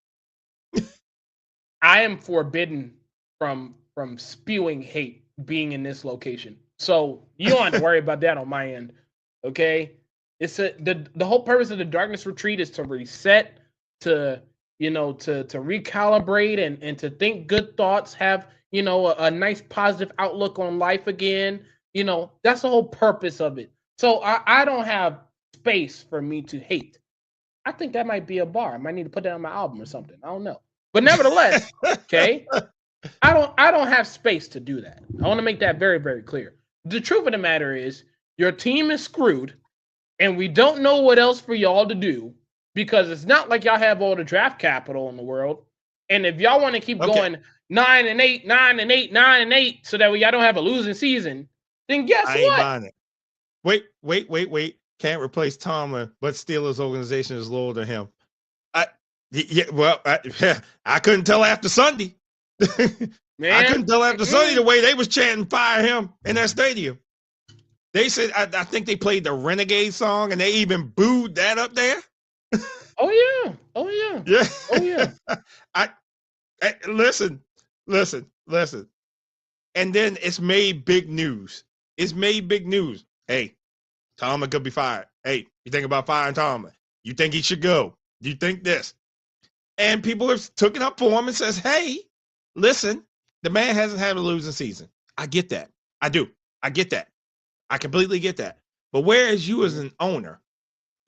I am forbidden from spewing hate being in this location. So you don't have to worry about that on my end. Okay? It's the whole purpose of the darkness retreat is to reset, to recalibrate and to think good thoughts, have a nice positive outlook on life again. That's the whole purpose of it. So I don't have space for me to hate. I think that might be a bar. I might need to put that on my album or something. I don't know. But nevertheless, okay, I don't have space to do that. I want to make that very, very clear. The truth of the matter is your team is screwed and we don't know what else for y'all to do because it's not like y'all have all the draft capital in the world. And if y'all want to keep going 9-8, 9-8, 9-8, so that y'all don't have a losing season, then guess I ain't what? buying it. Wait. Can't replace Tomlin, but Steelers organization is loyal to him. I couldn't tell after Sunday. Man, I couldn't tell after Sunday the way they was chanting "fire him" in that stadium. They said, I think they played the Renegade song, and they even booed that up there. Oh yeah. Listen. And then it's made big news. Hey, Tomlin could be fired. Hey, you think about firing Tomlin? You think he should go? You think this? And people have took it up for him and says, hey, listen, the man hasn't had a losing season. I get that. I do. I get that. I completely get that. But whereas you as an owner,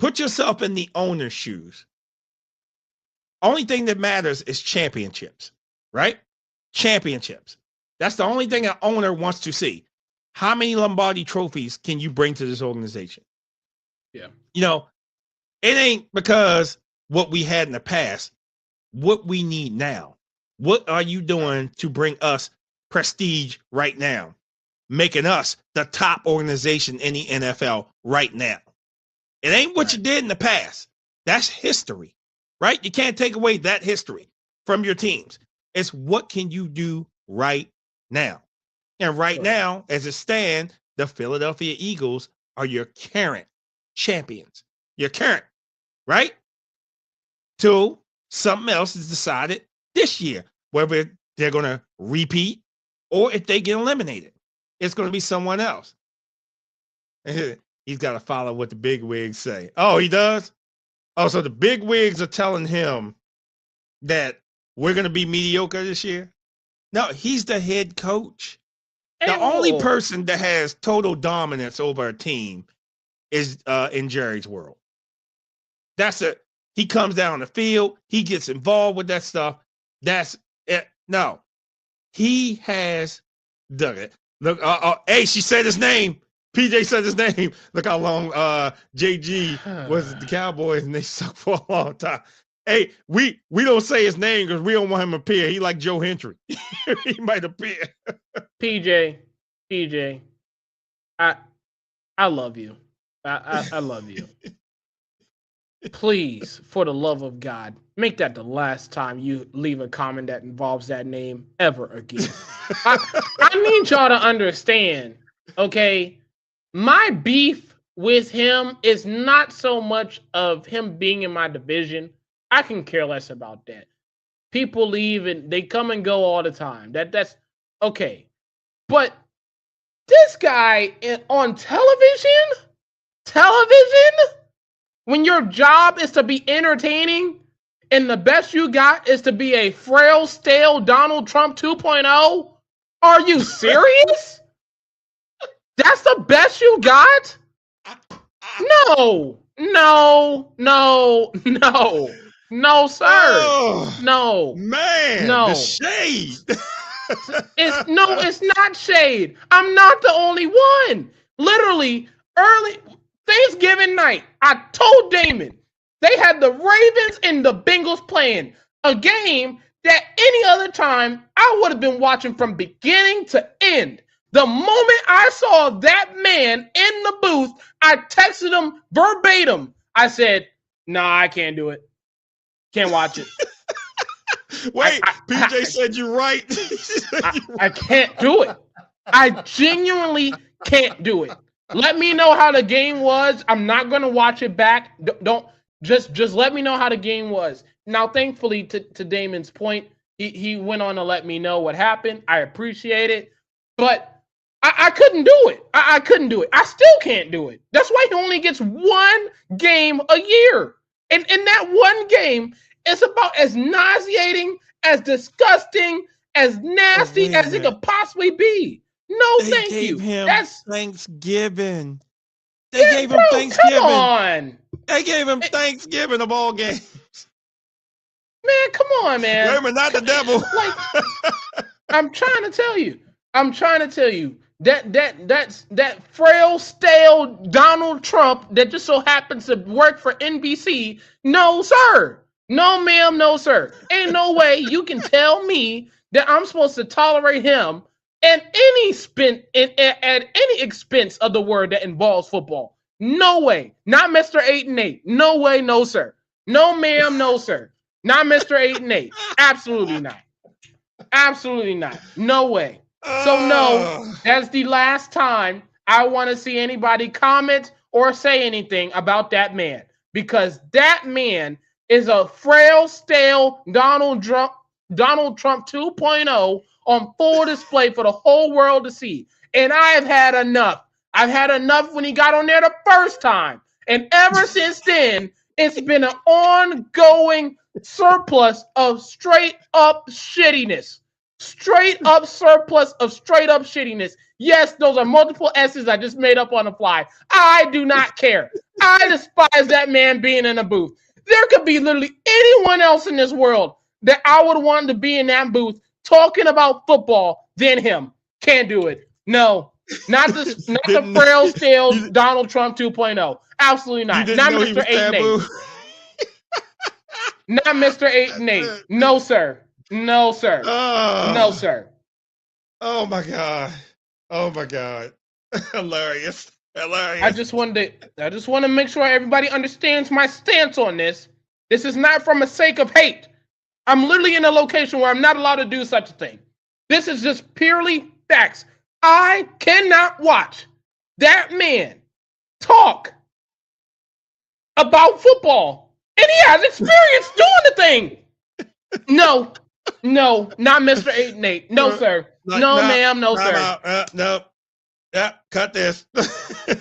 put yourself in the owner's shoes. Only thing that matters is championships, right? Championships. That's the only thing an owner wants to see. How many Lombardi trophies can you bring to this organization? Yeah. It ain't because what we had in the past, what we need now. What are you doing to bring us prestige right now? Making us the top organization in the NFL right now. It ain't what you did in the past. That's history, right? You can't take away that history from your teams. It's what can you do right now? And right now, as it stands, the Philadelphia Eagles are your current champions. Your current, right? Till something else is decided this year, whether they're going to repeat or if they get eliminated. It's going to be someone else. He's got to follow what the big wigs say. Oh, he does? Oh, so the big wigs are telling him that we're going to be mediocre this year? No, he's the head coach. The only person that has total dominance over a team is in Jerry's world. That's it. He comes down the field. He gets involved with that stuff. That's it. No, he has done it. Look, hey, she said his name. PJ said his name. Look how long JG was the Cowboys, and they sucked for a long time. Hey, we don't say his name because we don't want him to appear. He like Joe Hendry. He might appear. PJ, I love you. I love you. Please, for the love of God, make that the last time you leave a comment that involves that name ever again. I need y'all to understand, okay? My beef with him is not so much of him being in my division. I can care less about that. People leave and they come and go all the time. That's okay. But this guy on television, when your job is to be entertaining and the best you got is to be a frail, stale Donald Trump 2.0, are you serious? That's the best you got? No, sir. Oh, no. Man, no. The shade. It's not shade. I'm not the only one. Literally, early Thanksgiving night, I told Damon they had the Ravens and the Bengals playing a game that any other time I would have been watching from beginning to end. The moment I saw that man in the booth, I texted him verbatim. I said, nah, I can't do it. Can't watch it. Wait, PJ said you're right. I can't do it. I genuinely can't do it. Let me know how the game was. I'm not going to watch it back. Don't just let me know how the game was. Now, thankfully, to Damon's point, he went on to let me know what happened. I appreciate it. But I couldn't do it. I couldn't do it. I still can't do it. That's why he only gets one game a year. And that one game is about as nauseating, as disgusting, as nasty as it could possibly be. No, thank you. That's Thanksgiving. They gave him Thanksgiving. Come on. They gave him Thanksgiving of all games. Man, come on, man. Wait a minute, not the devil. I'm trying to tell you. I'm trying to tell you that frail, stale Donald Trump that just so happens to work for NBC. No, sir. No, ma'am. No, sir. Ain't no way you can tell me that I'm supposed to tolerate him at any expense of the word that involves football. No way. Not Mr. 8-8. No way. No, sir. No, ma'am. No, sir. Not Mr. 8-8. Absolutely not. Absolutely not. No way. So no, that's the last time I want to see anybody comment or say anything about that man, because that man is a frail, stale Donald Trump 2.0 on full display for the whole world to see. And I've had enough. I've had enough when he got on there the first time. And ever since then, it's been an ongoing surplus of straight up shittiness. Straight up surplus of straight up shittiness. Yes, those are multiple S's I just made up on the fly. I do not care. I despise that man being in a booth. There could be literally anyone else in this world that I would want to be in that booth talking about football than him. Can't do it. No. Not the frail, stale Donald Trump 2.0. Absolutely not. Not Mr. 8-8. Not Mr. 8-8. No, sir. No, sir. No, sir. Oh my god. Oh my god. Hilarious. Hilarious. I just want to make sure everybody understands my stance on this. This is not from a sake of hate. I'm literally in a location where I'm not allowed to do such a thing. This is just purely facts. I cannot watch that man talk about football, and he has experience doing the thing. No, not Mr. 8-8. No, sir. No, ma'am. No, sir. No. Yeah, cut this.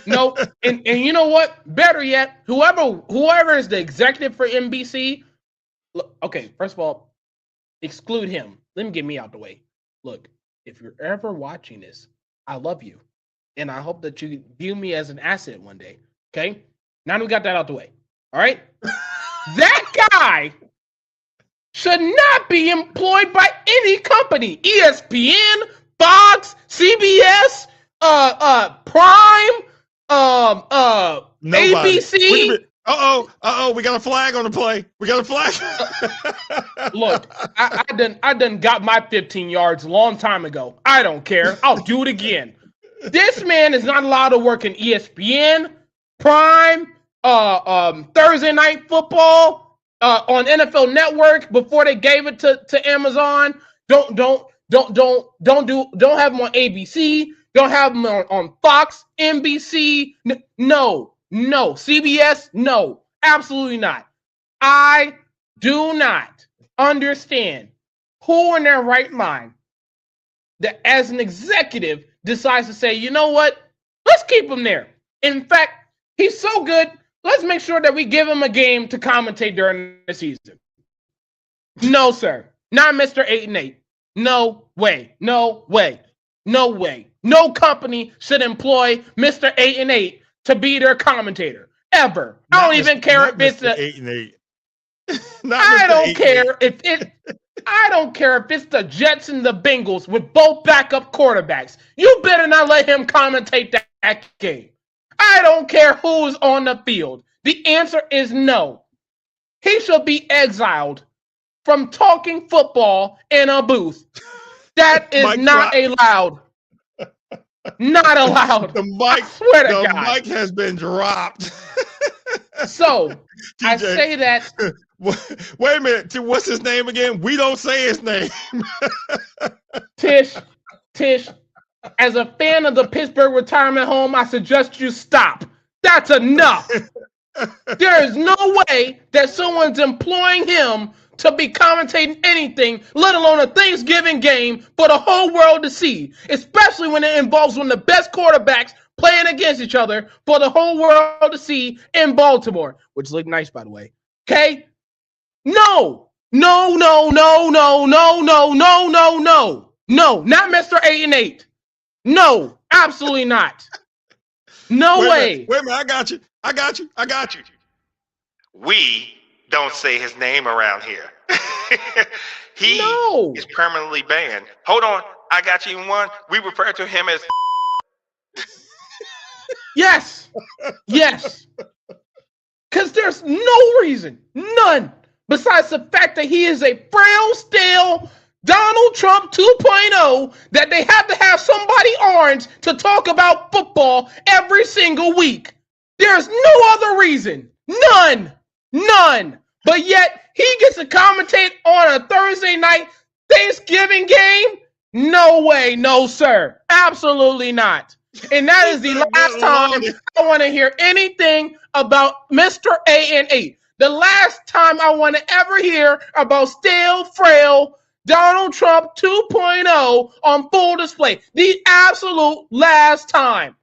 Nope. And you know what? Better yet, whoever is the executive for NBC. Look, okay, first of all, exclude him. Let me get me out the way. Look, if you're ever watching this, I love you, and I hope that you view me as an asset one day. Okay. Now we got that out the way. All right. That guy should not be employed by any company. ESPN, Fox, CBS, Prime, ABC. We got a flag on the play. We got a flag. Look, I done got my 15 yards a long time ago. I don't care. I'll do it again. This man is not allowed to work in ESPN, Prime, Thursday Night Football, on NFL Network before they gave it to Amazon. Don't have him on ABC. Don't have him on Fox, NBC. No, CBS. No, absolutely not. I do not understand who in their right mind that as an executive decides to say, you know what? Let's keep him there. In fact, he's so good. Let's make sure that we give him a game to commentate during the season. No, sir. Not Mr. 8-8. No way. No way. No way. No company should employ Mr. 8-8 to be their commentator. Ever. I don't even care if it's 8-8. I don't care if it's the Jets and the Bengals with both backup quarterbacks. You better not let him commentate that game. I don't care who's on the field. The answer is no. He should be exiled from talking football in a booth. That is not allowed. Not allowed. The mic has been dropped. So, TJ, I say that. Wait a minute. What's his name again? We don't say his name. Tish, as a fan of the Pittsburgh retirement home, I suggest you stop. That's enough. There is no way that someone's employing him to be commentating anything, let alone a Thanksgiving game for the whole world to see, especially when it involves one of the best quarterbacks playing against each other for the whole world to see in Baltimore, which looked nice, by the way. Okay? No, not Mr. 8-8. No, absolutely not. No way. Wait a minute, I got you. We don't say his name around here. He is permanently banned. Hold on, I got you in one. We refer to him as. Yes. Because there's no reason, none, besides the fact that he is a frail, stale Donald Trump 2.0 that they have to have somebody orange to talk about football every single week. There's no other reason. None. But yet he gets to commentate on a Thursday night Thanksgiving game? No way, no sir. Absolutely not. And that is the last time I want to hear anything about Mr. A&E. The last time I want to ever hear about stale, frail Donald Trump 2.0 on full display. The absolute last time.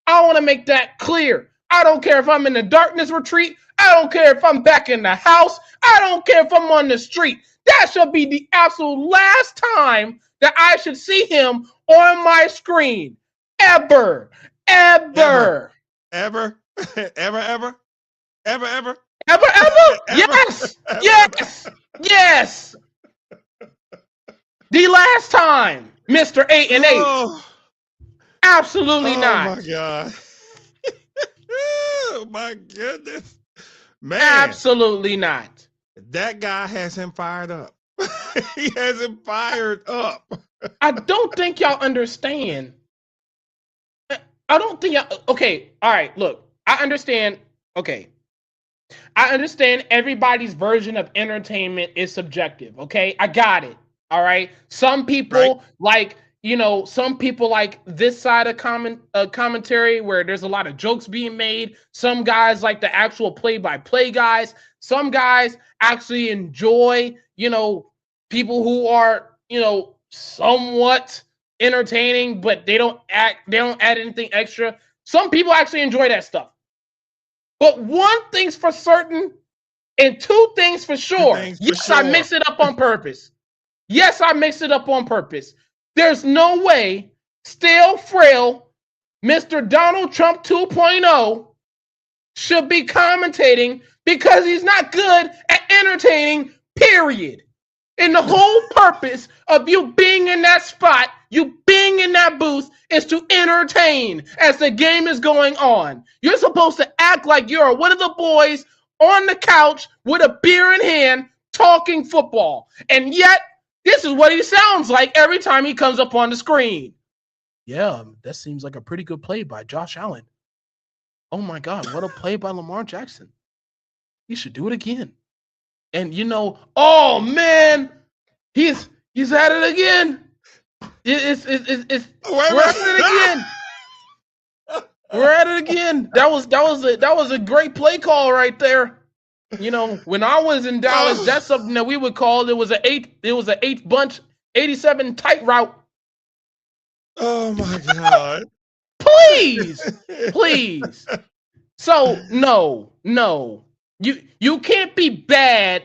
I want to make that clear. I don't care if I'm in the darkness retreat. I don't care if I'm back in the house. I don't care if I'm on the street. That should be the absolute last time that I should see him on my screen. Ever. Yes. The last time, Mr. 8-8. Oh. Absolutely not. Oh my God. Oh my goodness. Man. Absolutely not. That guy has him fired up. He has him fired up. I don't think y'all understand. Okay, all right, look. I understand everybody's version of entertainment is subjective, okay? I got it, all right? Some people like this side of commentary where there's a lot of jokes being made. Some guys like the actual play-by-play guys. Some guys actually enjoy, people who are, somewhat entertaining, but they don't add anything extra. Some people actually enjoy that stuff. But one thing's for certain and two things for sure. I mix it up on purpose. There's no way stale, frail Mr. Donald Trump 2.0 should be commentating because he's not good at entertaining, period. And the whole purpose of you being in that spot, you being in that booth, is to entertain as the game is going on. You're supposed to act like you're one of the boys on the couch with a beer in hand talking football. And yet, this is what he sounds like every time he comes up on the screen. Yeah, that seems like a pretty good play by Josh Allen. Oh my God, what a play by Lamar Jackson. He should do it again. And oh man, he's at it again. We're at it again. That was a great play call right there. When I was in Dallas, that's something that we would call it was an eighth bunch, 87 tight route. Oh my God. Please. So no. You can't be bad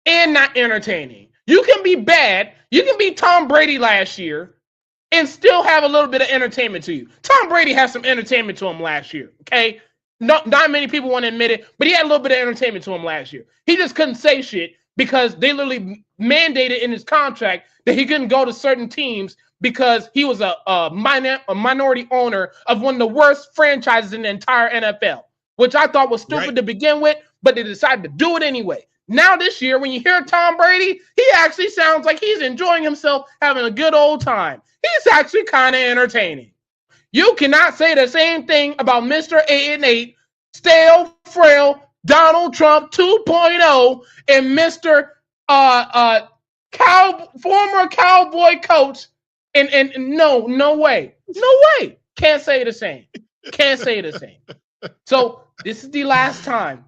and not entertaining. You can be bad. You can be Tom Brady last year and still have a little bit of entertainment to you. Tom Brady has some entertainment to him last year, okay? Not many people want to admit it, but he had a little bit of entertainment to him last year. He just couldn't say shit because they literally mandated in his contract that he couldn't go to certain teams because he was a minority owner of one of the worst franchises in the entire NFL, which I thought was stupid to begin with, but they decided to do it anyway. Now this year, when you hear Tom Brady, he actually sounds like he's enjoying himself, having a good old time. He's actually kind of entertaining. You cannot say the same thing about Mr. 8-8, stale, frail, Donald Trump 2.0, and Mr. Former Cowboy coach. And no way. Can't say the same. So this is the last time.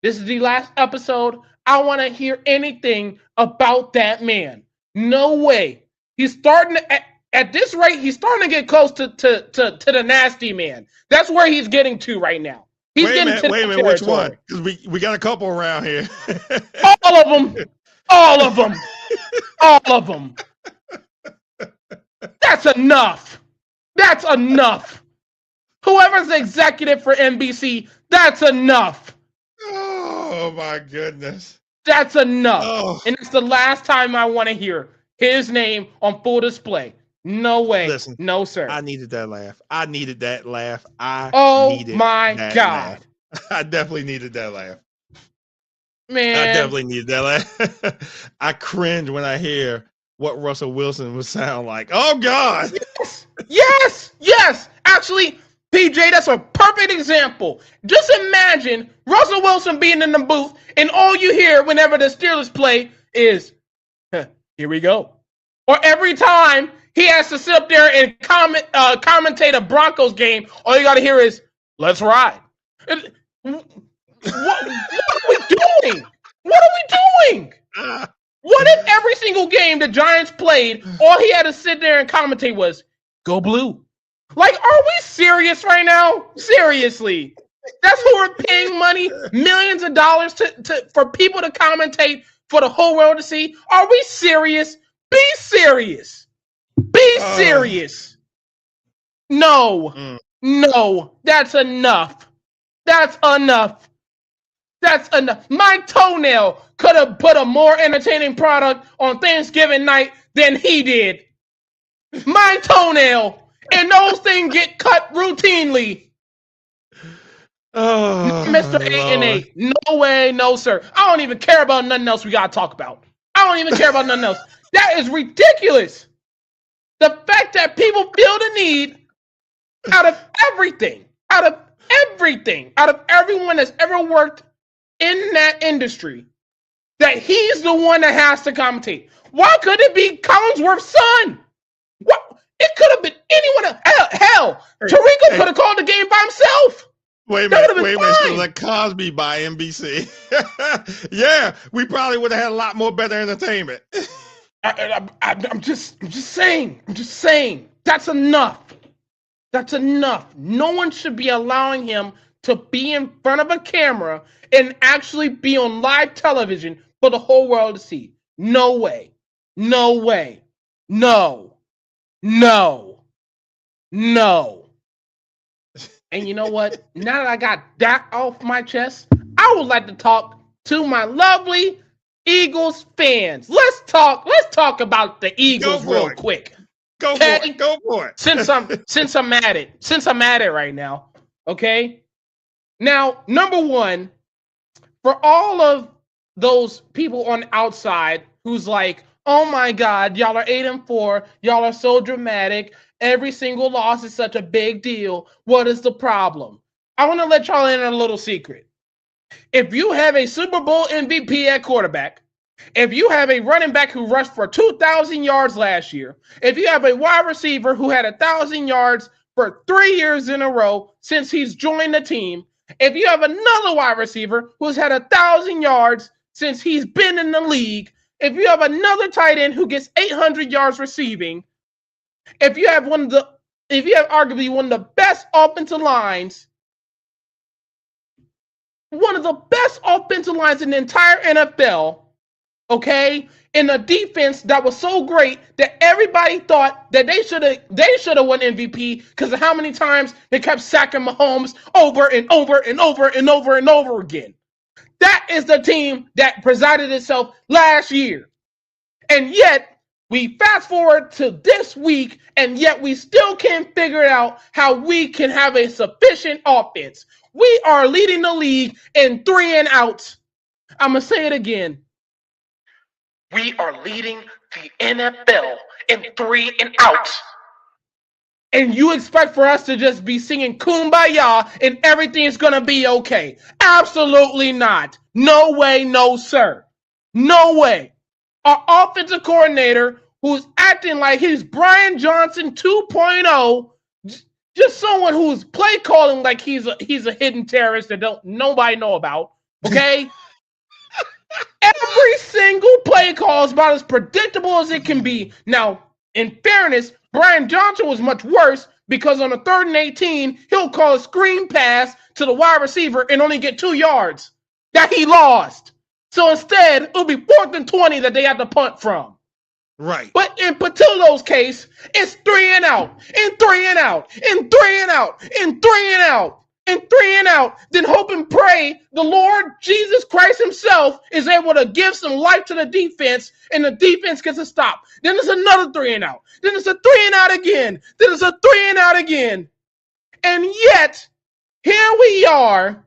This is the last episode. I want to hear anything about that man. No way. He's starting to, at this rate, he's starting to get close to the nasty man. That's where he's getting to right now. Wait a minute, which one? Because we got a couple around here. All of them. That's enough. Whoever's the executive for NBC, that's enough. Oh my goodness. That's enough. Oh. And it's the last time I want to hear his name on full display. No way. Listen, no, sir. I needed that laugh. I needed that laugh. Oh my God. Laugh. I definitely needed that laugh. Man. I definitely needed that laugh. I cringe when I hear what Russell Wilson would sound like. Oh God. Yes. Actually, PJ, that's a perfect example. Just imagine Russell Wilson being in the booth, and all you hear whenever the Steelers play is, here we go. Or every time he has to sit up there and commentate a Broncos game, all you got to hear is, let's ride. What are we doing? What are we doing? What if every single game the Giants played, all he had to sit there and commentate was, go blue? Like, are we serious right now? Seriously. That's who we're paying money, millions of dollars for people to commentate for the whole world to see. Are we serious? Be serious. Be serious. No. That's enough. That's enough. My toenail could have put a more entertaining product on Thanksgiving night than he did. My toenail. And those things get cut routinely. Oh, Mr. 8-8. No way, no, sir. I don't even care about nothing else we got to talk about. I don't even care about nothing else. That is ridiculous. The fact that people feel the need out of everything, out of everyone that's ever worked in that industry, that he's the one that has to commentate. Why couldn't it be Collinsworth's son? What? It could have been anyone else. Hell, Tirico could have called the game by himself. Wait a minute. Like Cosby by NBC. Yeah, we probably would have had a lot more better entertainment. I'm just saying. That's enough. No one should be allowing him to be in front of a camera and actually be on live television for the whole world to see. No way. No. And you know what? Now that I got that off my chest, I would like to talk to my lovely Eagles fans. Let's talk about the Eagles real quick. Go for it. Since I'm at it right now. Okay? Now, number one, for all of those people on the outside who's like, oh my God, y'all are 8-4. Y'all are so dramatic. Every single loss is such a big deal. What is the problem? I want to let y'all in on a little secret. If you have a Super Bowl MVP at quarterback, if you have a running back who rushed for 2,000 yards last year, if you have a wide receiver who had 1,000 yards for 3 years in a row since he's joined the team, if you have another wide receiver who's had 1,000 yards since he's been in the league, if you have another tight end who gets 800 yards receiving, if you have arguably one of the best offensive lines, in the entire NFL, okay, in a defense that was so great that everybody thought that they should have won MVP because of how many times they kept sacking Mahomes over and over again. That is the team that presided itself last year. And yet, we fast forward to this week, and yet we still can't figure out how we can have a sufficient offense. We are leading the league in 3 and outs. I'm going to say it again. We are leading the NFL in 3 and outs. And you expect for us to just be singing Kumbaya and everything's going to be okay. Absolutely not. No way, no sir. No way. Our offensive coordinator, who's acting like he's Brian Johnson 2.0, just someone who's play calling like he's a hidden terrorist that nobody know about, okay? Every single play call is about as predictable as it can be. Now, in fairness, Brian Johnson was much worse because on a 3rd and 18, he'll call a screen pass to the wide receiver and only get 2 yards that he lost. So instead, it'll be 4th and 20 that they have to punt from. Right. But in Patillo's case, it's 3 and out, and 3 and out, and 3 and out, and 3 and out. and 3 and out, then hope and pray the Lord Jesus Christ himself is able to give some life to the defense and the defense gets a stop. Then it's another 3 and out. Then it's a 3 and out again. Then it's a 3 and out again. And yet, here we are,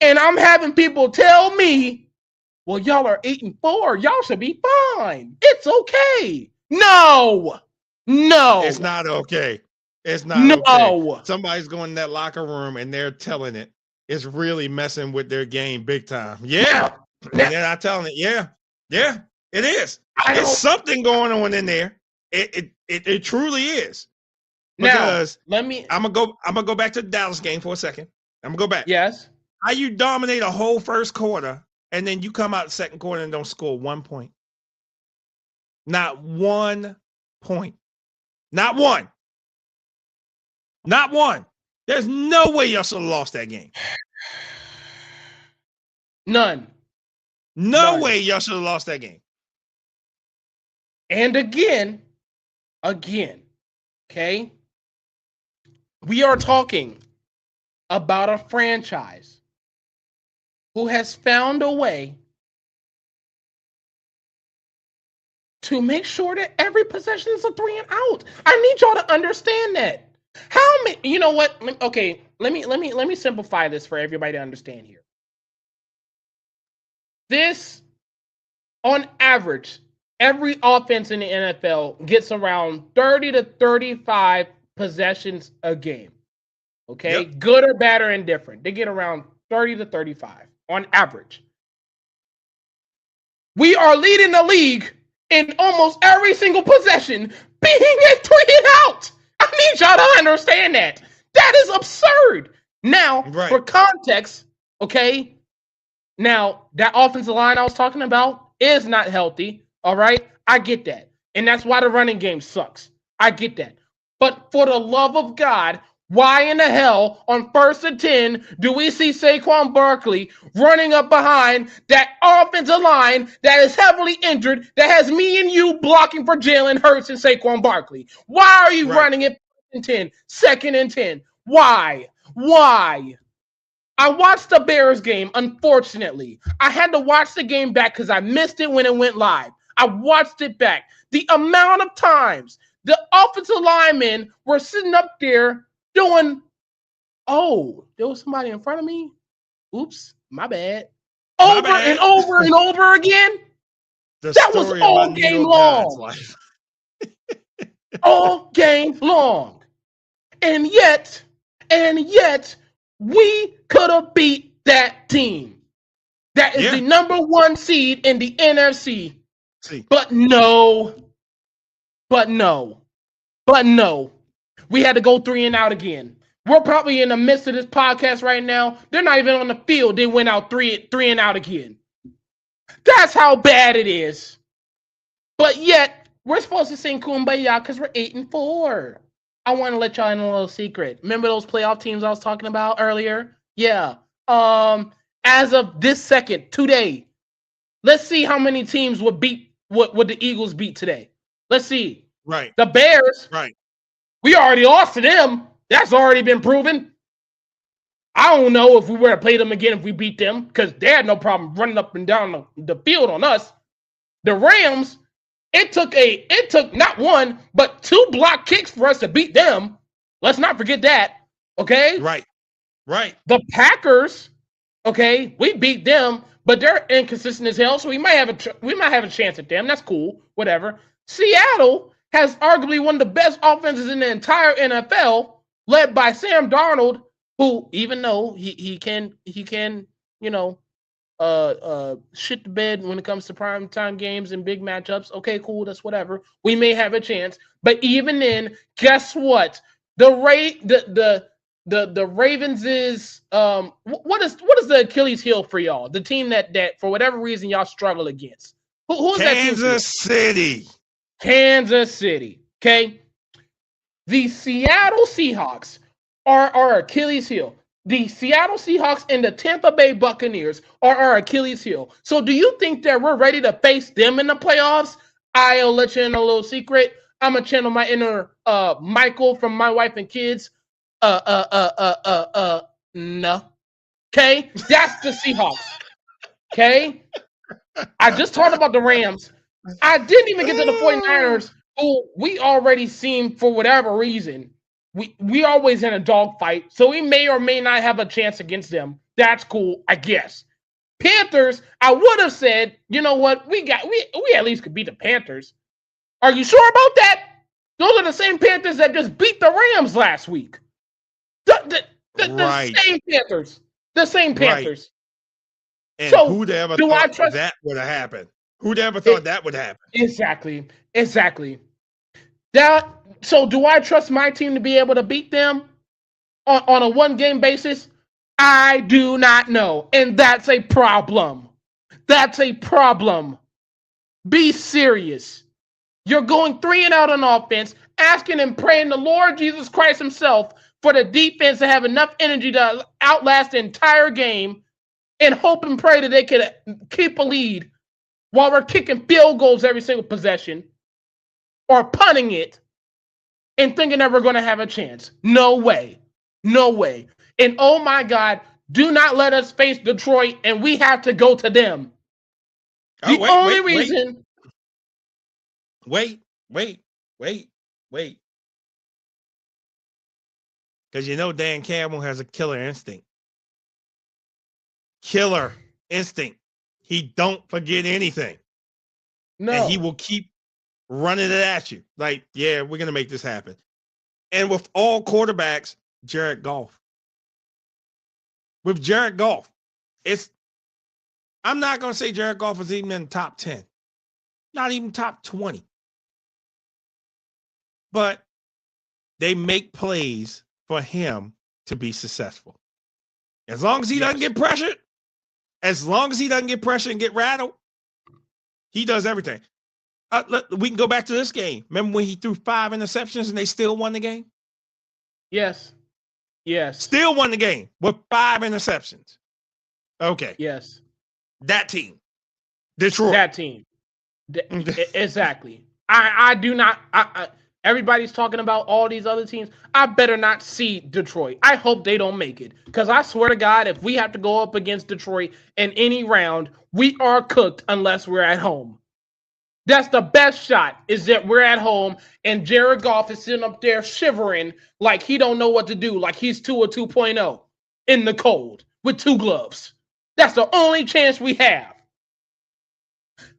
and I'm having people tell me, well, y'all are 8-4. Y'all should be fine. It's okay. No. It's not okay. It's not okay. Somebody's going in that locker room and they're telling it. It's really messing with their game big time. Yeah. And they're not telling it. Yeah, it is. It's something going on in there. It truly is. Because now, I'm gonna go back to the Dallas game for a second. I'm gonna go back. Yes. How you dominate a whole first quarter and then you come out the second quarter and don't score 1 point. Not 1 point. Not one. Not one. There's no way y'all should have lost that game. None. No way y'all should have lost that game. And again, okay? We are talking about a franchise who has found a way to make sure that every possession is a 3 and out. I need y'all to understand that. How many? You know what? Okay, let me simplify this for everybody to understand here. This, on average, every offense in the NFL gets around 30 to 35 possessions a game. Okay, good or bad or indifferent, they get around 30 to 35 on average. We are leading the league in almost every single possession being a 3 and out. I need y'all to understand that. That is absurd. Now, for context, okay, now that offensive line I was talking about is not healthy, all right? I get that. And that's why the running game sucks. I get that. But for the love of God, why in the hell on 1st and 10 do we see Saquon Barkley running up behind that offensive line that is heavily injured, that has me and you blocking for Jalen Hurts and Saquon Barkley? Why are you running it 1st and 10, 2nd and 10? Why? I watched the Bears game, unfortunately. I had to watch the game back because I missed it when it went live. I watched it back. The amount of times the offensive linemen were sitting up there doing, oh, there was somebody in front of me. Oops, my bad. Over and over and over again. That was all game long. All game long. And yet, we could have beat that team. That is the number 1 seed in the NFC. But no. We had to go 3 and out again. We're probably in the midst of this podcast right now. They're not even on the field. They went out 3 and out again. That's how bad it is. But yet, we're supposed to sing Kumbaya because we're 8-4. I want to let y'all in a little secret. Remember those playoff teams I was talking about earlier? Yeah. As of this second, today, let's see how many teams would beat what the Eagles beat today. Let's see. Right. The Bears. Right. We already lost to them. That's already been proven. I don't know if we were to play them again if we beat them because they had no problem running up and down the field on us. The Rams, it took not 1, but 2 block kicks for us to beat them. Let's not forget that. Okay? Right. The Packers, okay, we beat them, but they're inconsistent as hell, so we might have a chance at them. That's cool. Whatever. Seattle has arguably one of the best offenses in the entire NFL, led by Sam Darnold, who, even though he can shit the bed when it comes to primetime games and big matchups. Okay, cool, that's whatever. We may have a chance, but even then, guess what? The Ravens is what is the Achilles heel for y'all? The team that for whatever reason y'all struggle against. Who's that team? Kansas City. Okay. The Seattle Seahawks are our Achilles heel. The Seattle Seahawks and the Tampa Bay Buccaneers are our Achilles heel. So do you think that we're ready to face them in the playoffs? I'll let you in a little secret. I'm going to channel my inner Michael from My Wife and Kids. No. Okay? That's the Seahawks. Okay? I just talked about the Rams. I didn't even get to the 49ers, who we already seen for whatever reason. We always in a dogfight, so we may or may not have a chance against them. That's cool, I guess. Panthers, I would have said, you know what, we at least could beat the Panthers. Are you sure about that? Those are the same Panthers that just beat the Rams last week. The Right. same Panthers. The same Panthers. And So, who'd ever do I thought trust- that would have happened? Who'd ever thought that would happen? Exactly. So do I trust my team to be able to beat them on a one-game basis? I do not know. And that's a problem. That's a problem. Be serious. You're going 3 and out on offense, asking and praying the Lord Jesus Christ himself for the defense to have enough energy to outlast the entire game, and hope and pray that they can keep a lead while we're kicking field goals every single possession or punting it and thinking that we're going to have a chance. No way. No way. And oh my God, do not let us face Detroit and we have to go to them. The only reason. Wait. Because you know Dan Campbell has a killer instinct. Killer instinct. He don't forget anything. No. And he will keep running it at you. Like, yeah, we're going to make this happen. And with all quarterbacks, Jared Goff. With Jared Goff, I'm not going to say Jared Goff is even in the top 10. Not even top 20. But they make plays for him to be successful. As long as he doesn't get pressured, and get rattled, he does everything. We can go back to this game. Remember when he threw 5 interceptions and they still won the game? Yes. Still won the game with 5 interceptions. Okay. Yes. That team. Detroit. That team. Exactly. I do not. Everybody's talking about all these other teams. I better not see Detroit. I hope they don't make it. Because I swear to God, if we have to go up against Detroit in any round, we are cooked unless we're at home. That's the best shot, is that we're at home and Jared Goff is sitting up there shivering like he don't know what to do, like he's Tua 2.0 in the cold with 2 gloves. That's the only chance we have.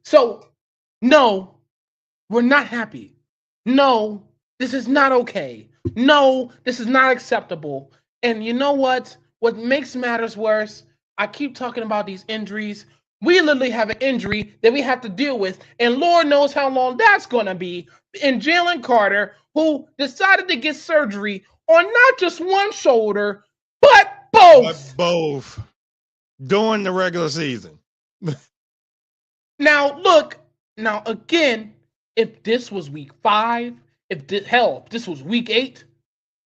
So, no, we're not happy. No, this is not okay. No, this is not acceptable. And you know what? What makes matters worse, I keep talking about these injuries. We literally have an injury that we have to deal with, and Lord knows how long that's going to be. And Jalen Carter, who decided to get surgery on not just one shoulder, but both. During the regular season. Now, look. Now, again, if this was week 5, if this was week 8,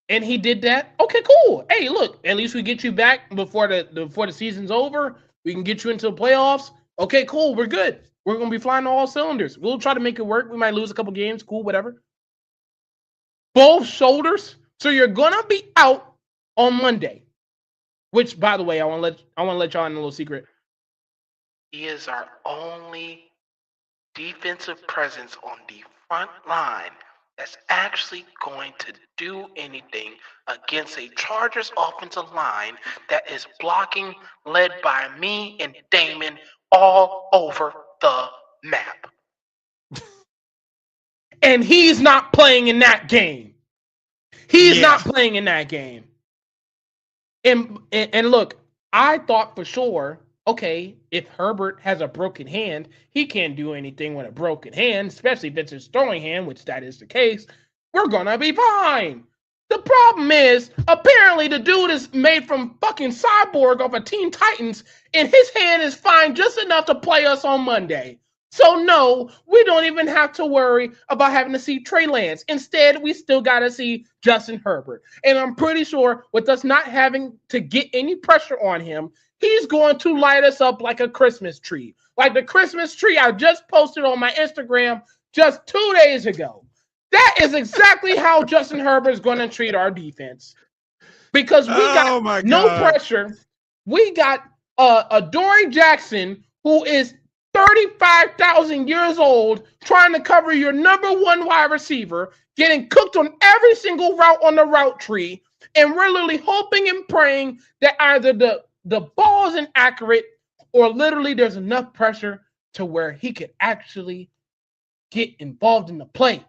and he did that, okay, cool. Hey, look, at least we get you back before the season's over. We can get you into the playoffs. Okay, cool. We're good. We're going to be flying on all cylinders. We'll try to make it work. We might lose a couple games. Cool, whatever. Both shoulders. So you're going to be out on Monday. Which, by the way, I want to let y'all in a little secret. He is our only defensive presence on the front line that's actually going to do anything against a Chargers offensive line that is blocking, led by me and Damon all over the map. And he's not playing in that game. He's not playing in that game. And look, I thought for sure, okay, if Herbert has a broken hand, he can't do anything with a broken hand, especially if it's his throwing hand, which that is the case. We're going to be fine. The problem is, apparently the dude is made from fucking Cyborg off of Teen Titans, and his hand is fine just enough to play us on Monday. So no, we don't even have to worry about having to see Trey Lance. Instead, we still got to see Justin Herbert. And I'm pretty sure with us not having to get any pressure on him, he's going to light us up like a Christmas tree. Like the Christmas tree I just posted on my Instagram just 2 days ago. That is exactly how Justin Herbert is going to treat our defense. because we Oh got my no God. pressure. We got a Dory Jackson who is 35,000 years old trying to cover your number one wide receiver, getting cooked on every single route on the route tree, and we're literally hoping and praying that either the ball is inaccurate or literally there's enough pressure to where he could actually get involved in the play.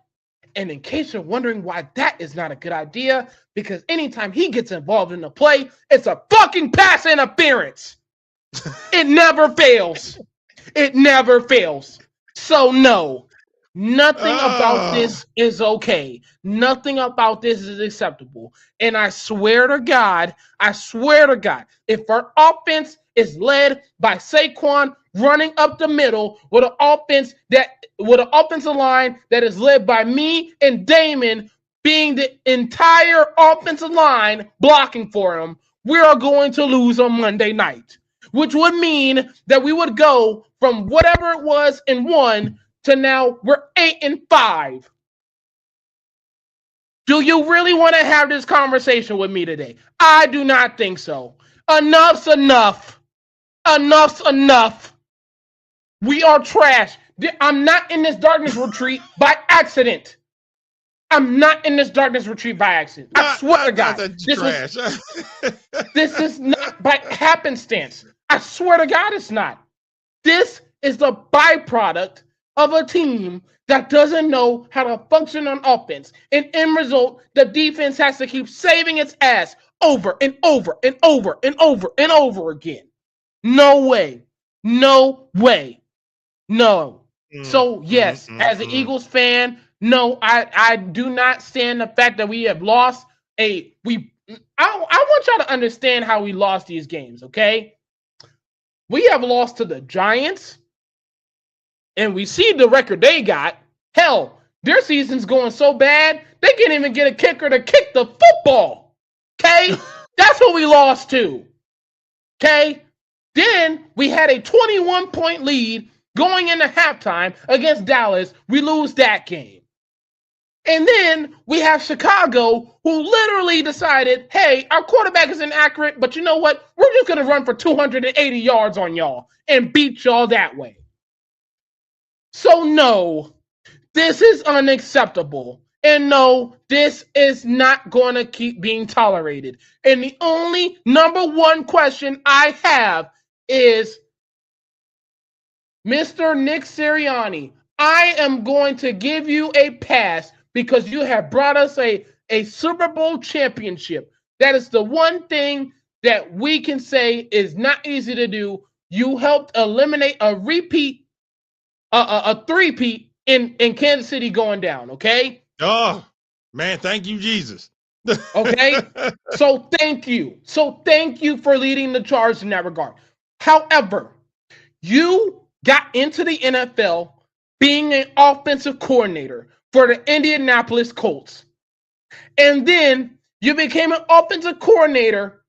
And in case you're wondering why that is not a good idea, because anytime he gets involved in the play, it's a fucking pass interference. It never fails. It never fails. So no, nothing about this is okay. Nothing about this is acceptable. And I swear to God, if our offense is led by Saquon running up the middle with an offensive line that is led by me and Damon being the entire offensive line blocking for him, we are going to lose on Monday night, which would mean that we would go from whatever it was in 1 to now we're 8-5. Do you really want to have this conversation with me today? I do not think so. Enough's enough. Enough's enough. We are trash. I'm not in this darkness retreat by accident. I'm not in this darkness retreat by accident. I swear to God. This is not by happenstance. I swear to God it's not. This is the byproduct of a team that doesn't know how to function on offense. And in result, the defense has to keep saving its ass over and over and over and over and over again. No way. No way. No. So, yes, as an Eagles fan, no, I do not stand the fact that we have lost I want y'all to understand how we lost these games, okay? We have lost to the Giants, and we see the record they got. Hell, their season's going so bad, they can't even get a kicker to kick the football, okay? That's what we lost to, okay? Then we had a 21-point lead going into halftime against Dallas. We lose that game. And then we have Chicago, who literally decided, hey, our quarterback is inaccurate, but you know what? We're just going to run for 280 yards on y'all and beat y'all that way. So no, this is unacceptable. And no, this is not going to keep being tolerated. And the only number one question I have is, Mr. Nick Sirianni, I am going to give you a pass because you have brought us a Super Bowl championship. That is the one thing that we can say is not easy to do. You helped eliminate a three-peat in Kansas City going down, okay? Oh, man, thank you, Jesus. Okay? So thank you. So thank you for leading the charge in that regard. However, you got into the NFL being an offensive coordinator for the Indianapolis Colts. And then you became an offensive coordinator.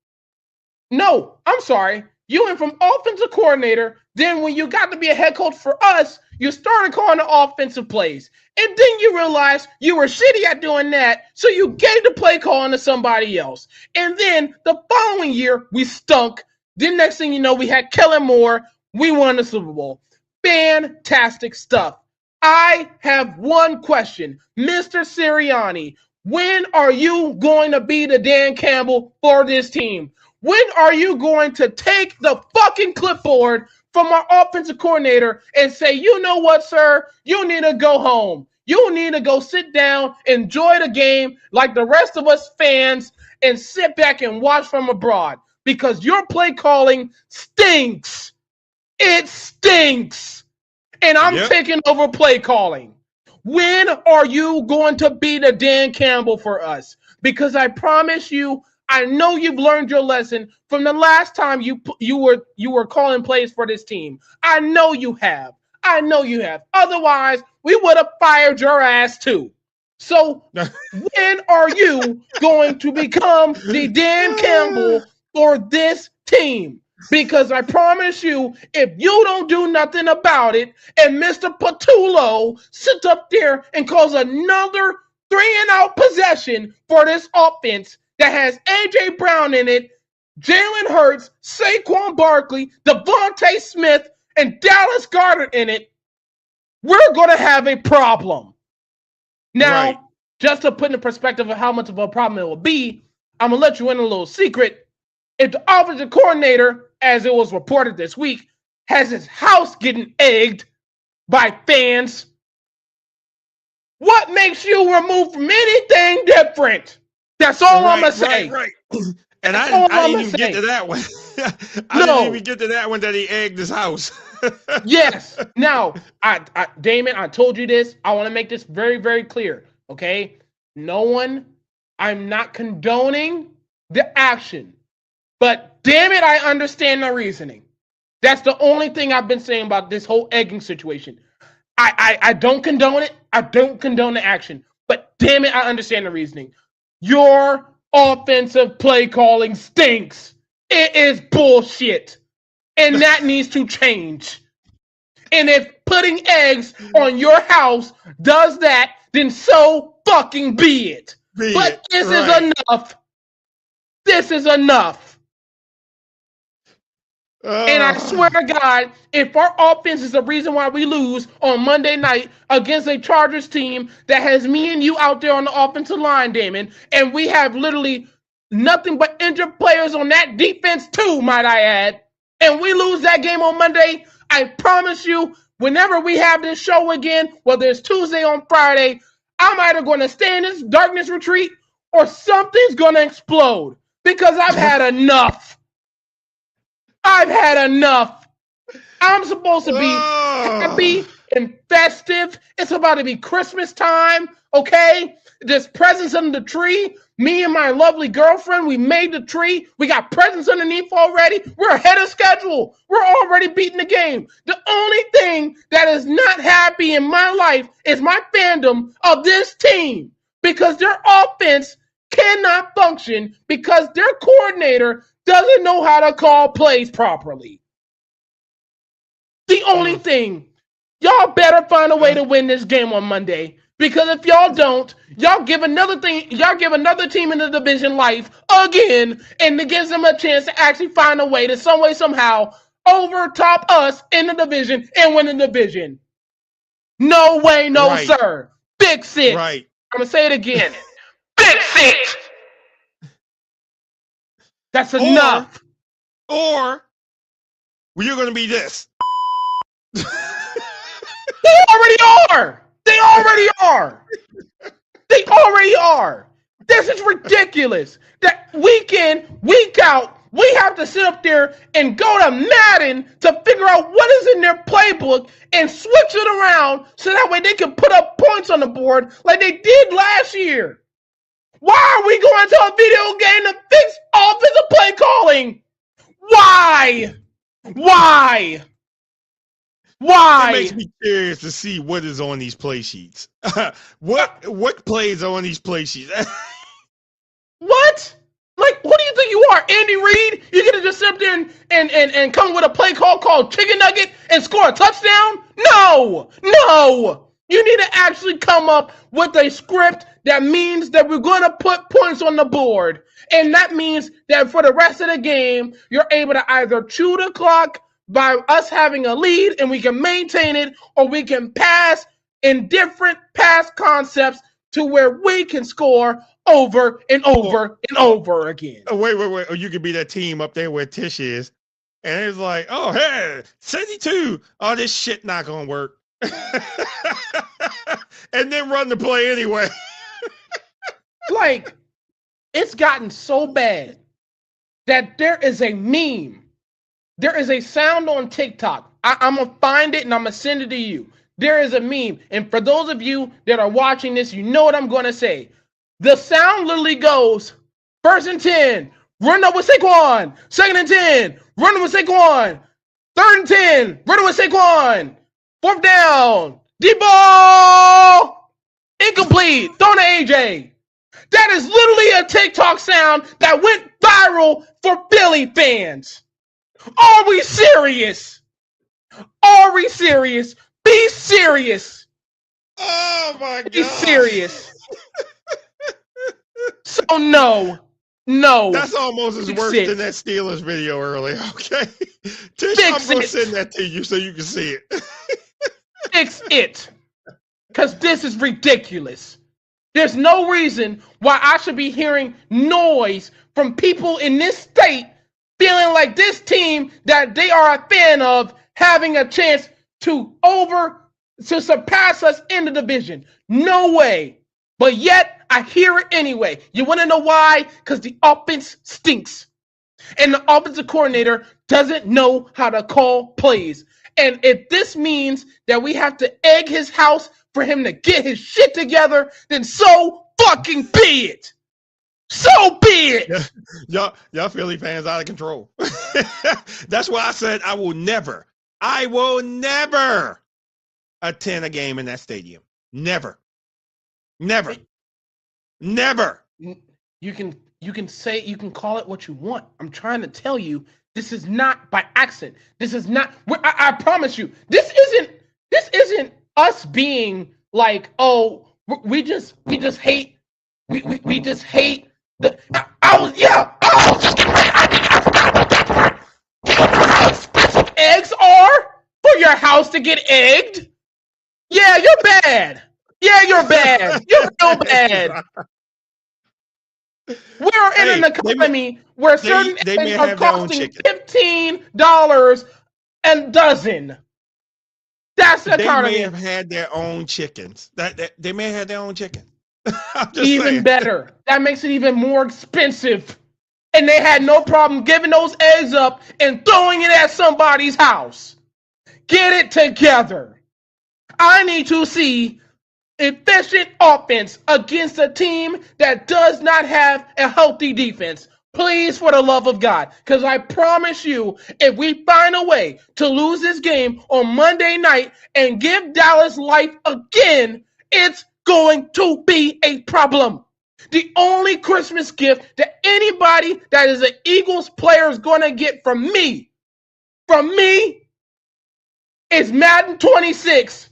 No, I'm sorry. You went from offensive coordinator. Then when you got to be a head coach for us, you started calling the offensive plays. And then you realized you were shitty at doing that. So you gave the play calling to somebody else. And then the following year, we stunk. Then next thing you know, we had Kellen Moore. We won the Super Bowl. Fantastic stuff. I have one question. Mr. Sirianni, when are you going to be the Dan Campbell for this team? When are you going to take the fucking clipboard from our offensive coordinator and say, you know what, sir? You need to go home. You need to go sit down, enjoy the game like the rest of us fans, and sit back and watch from abroad because your play calling stinks. It stinks. And I'm taking over play calling. When are you going to be the Dan Campbell for us? Because I promise you, I know you've learned your lesson from the last time you were calling plays for this team. I know you have. I know you have. Otherwise, we would have fired your ass too. So when are you going to become the Dan Campbell for this team? Because I promise you, if you don't do nothing about it, and Mr. Patullo sits up there and calls another 3-and-out possession for this offense, that has A.J. Brown in it, Jalen Hurts, Saquon Barkley, Devontae Smith, and Dallas Goedert in it, we're going to have a problem. Now, just to put in perspective of how much of a problem it will be, I'm going to let you in a little secret. If the offensive coordinator, as it was reported this week, has his house getting egged by fans, what makes you remove from anything different? That's all I'm going to say. Right. And I didn't even get to that one. I didn't even get to that one that he egged his house. Yes. Now, Damon, I told you this. I want to make this very, very clear. Okay? I'm not condoning the action. But damn it, I understand the reasoning. That's the only thing I've been saying about this whole egging situation. I don't condone it. I don't condone the action. But damn it, I understand the reasoning. Your offensive play calling stinks. It is bullshit. And that needs to change. And if putting eggs on your house does that, then so fucking be it. But this is enough. This is enough. And I swear to God, if our offense is the reason why we lose on Monday night against a Chargers team that has me and you out there on the offensive line, Damon, and we have literally nothing but injured players on that defense too, might I add, and we lose that game on Monday, I promise you, whenever we have this show again, whether it's Tuesday or Friday, I'm either going to stay in this darkness retreat or something's going to explode because I've had enough. I've had enough. I'm supposed to be happy and festive. It's about to be Christmas time, okay? There's presents under the tree. Me and my lovely girlfriend, we made the tree. We got presents underneath already. We're ahead of schedule. We're already beating the game. The only thing that is not happy in my life is my fandom of this team because their offense cannot function because their coordinator doesn't know how to call plays properly. The only thing, y'all better find a way to win this game on Monday. Because if y'all don't, y'all give another team in the division life again, and it gives them a chance to actually find a way to some way, somehow, overtop us in the division and win the division. No way, no sir. Fix it. Right. I'm going to say it again. Fix it. That's enough. Or you're going to be this. They already are. They already are. They already are. This is ridiculous. That week in, week out, we have to sit up there and go to Madden to figure out what is in their playbook and switch it around so that way they can put up points on the board like they did last year. Why are we going to a video game to fix offensive play calling? Why? It makes me curious to see what is on these play sheets. What plays are on these play sheets? What? Like, who do you think you are, Andy Reid? You're gonna just sit up there and come with a play call called chicken nugget and score a touchdown? No. You need to actually come up with a script that means that we're going to put points on the board. And that means that for the rest of the game, you're able to either chew the clock by us having a lead and we can maintain it, or we can pass in different pass concepts to where we can score over and over and over again. Wait. Or you could be that team up there where Tish is. And it's like, oh, hey, 72. Oh, this shit not going to work. And then run the play anyway. Like, it's gotten so bad that there is a meme. There is a sound on TikTok. I'm going to find it and I'm going to send it to you. There is a meme. And for those of you that are watching this, you know what I'm going to say. The sound literally goes, 1st and 10, run up with Saquon. 2nd and 10, run up with Saquon. 3rd and 10, run up with Saquon. 4th down, deep ball, incomplete, thrown to AJ. That is literally a TikTok sound that went viral for Philly fans. Are we serious? Are we serious? Be serious. Oh my God. Be serious. So no, No. That's almost as Fix worse it. than that Steelers video earlier. Okay, Tish, Fix I'm going to it. send that to you so you can see it. Fix it. Because this is ridiculous. There's no reason why I should be hearing noise from people in this state feeling like this team that they are a fan of having a chance to surpass us in the division. No way. But yet, I hear it anyway. You want to know why? Because the offense stinks. And the offensive coordinator doesn't know how to call plays. And if this means that we have to egg his house for him to get his shit together, then so fucking be it. So be it. Y'all Philly fans out of control. That's why I said I will never attend a game in that stadium. Never. You can call it what you want. I'm trying to tell you, this is not by accident. This is not. I promise you, this isn't us being like, oh, we just hate. We just hate the. Eggs are for your house to get egged. Yeah, you're bad. Yeah, you're bad. You're real bad. We're in an economy where certain eggs are costing $15 a dozen. That's the economy. They may have had their own chickens. They may have had their own chicken. Even better. That makes it even more expensive. And they had no problem giving those eggs up and throwing it at somebody's house. Get it together. I need to see efficient offense against a team that does not have a healthy defense. Please, for the love of God, because I promise you, if we find a way to lose this game on Monday night and give Dallas life again, it's going to be a problem. The only Christmas gift that anybody that is an Eagles player is going to get from me, is Madden 26.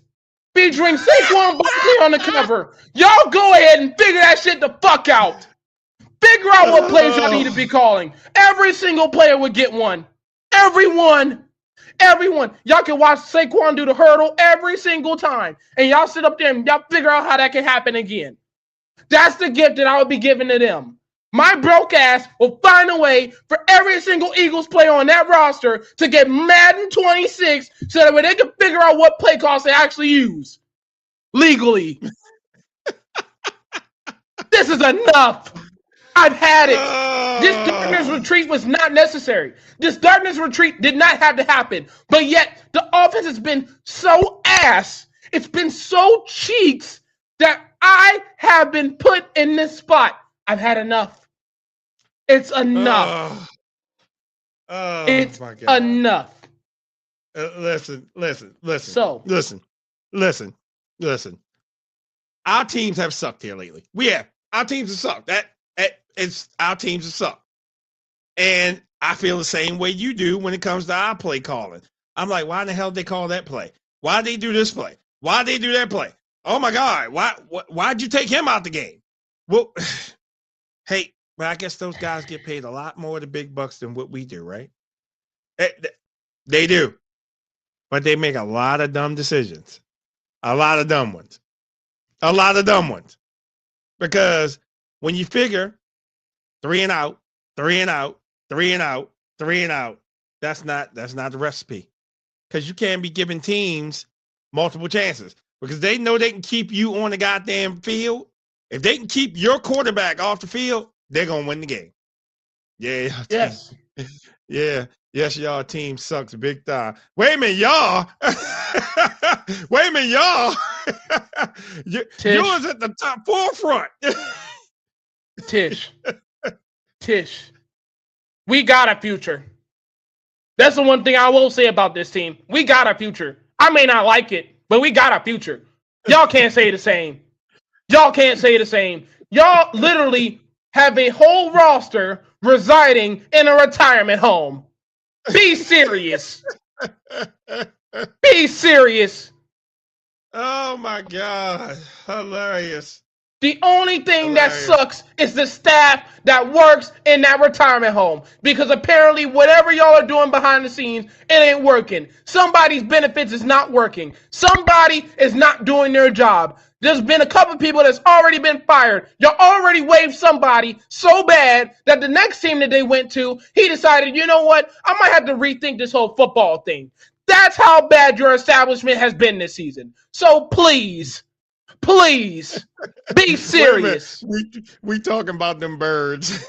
Featuring Saquon Barkley on the cover. Y'all go ahead and figure that shit the fuck out. Figure out what plays y'all need to be calling. Every single player would get one. Everyone. Y'all can watch Saquon do the hurdle every single time. And y'all sit up there and y'all figure out how that can happen again. That's the gift that I would be giving to them. My broke ass will find a way for every single Eagles player on that roster to get Madden 26 so that way they can figure out what play calls they actually use legally. This is enough. I've had it. This darkness retreat was not necessary. This darkness retreat did not have to happen. But yet, the offense has been so ass. It's been so cheeks that I have been put in this spot. I've had enough. It's enough. It's my God. enough. Listen. So listen. Our teams have sucked here lately. Our teams have sucked. Our teams have sucked. And I feel the same way you do when it comes to our play calling. I'm like, why in the hell did they call that play? Why did they do this play? Why did they do that play? Oh my God, why'd you take him out the game? Well, hey, but I guess those guys get paid a lot more of the big bucks than what we do, right? They do. But they make a lot of dumb decisions. A lot of dumb ones. Because when you figure 3 and out, that's not the recipe. Because you can't be giving teams multiple chances. Because they know they can keep you on the goddamn field. If they can keep your quarterback off the field, they're going to win the game. Yeah. yes. Yeah. Yes, y'all team sucks big time. Wait a minute, y'all. Yours at the top forefront. Tish. We got a future. That's the one thing I will say about this team. We got a future. I may not like it, but we got a future. Y'all can't say the same. Y'all literally have a whole roster residing in a retirement home. Be serious. Oh my God. Hilarious. The only thing that Hilarious. sucks is the staff that works in that retirement home. Because apparently whatever y'all are doing behind the scenes, it ain't working. Somebody's benefits is not working. Somebody is not doing their job. There's been a couple people that's already been fired. Y'all already waived somebody so bad that the next team that they went to, he decided, you know what? I might have to rethink this whole football thing. That's how bad your establishment has been this season. So please be serious. We talking about them birds.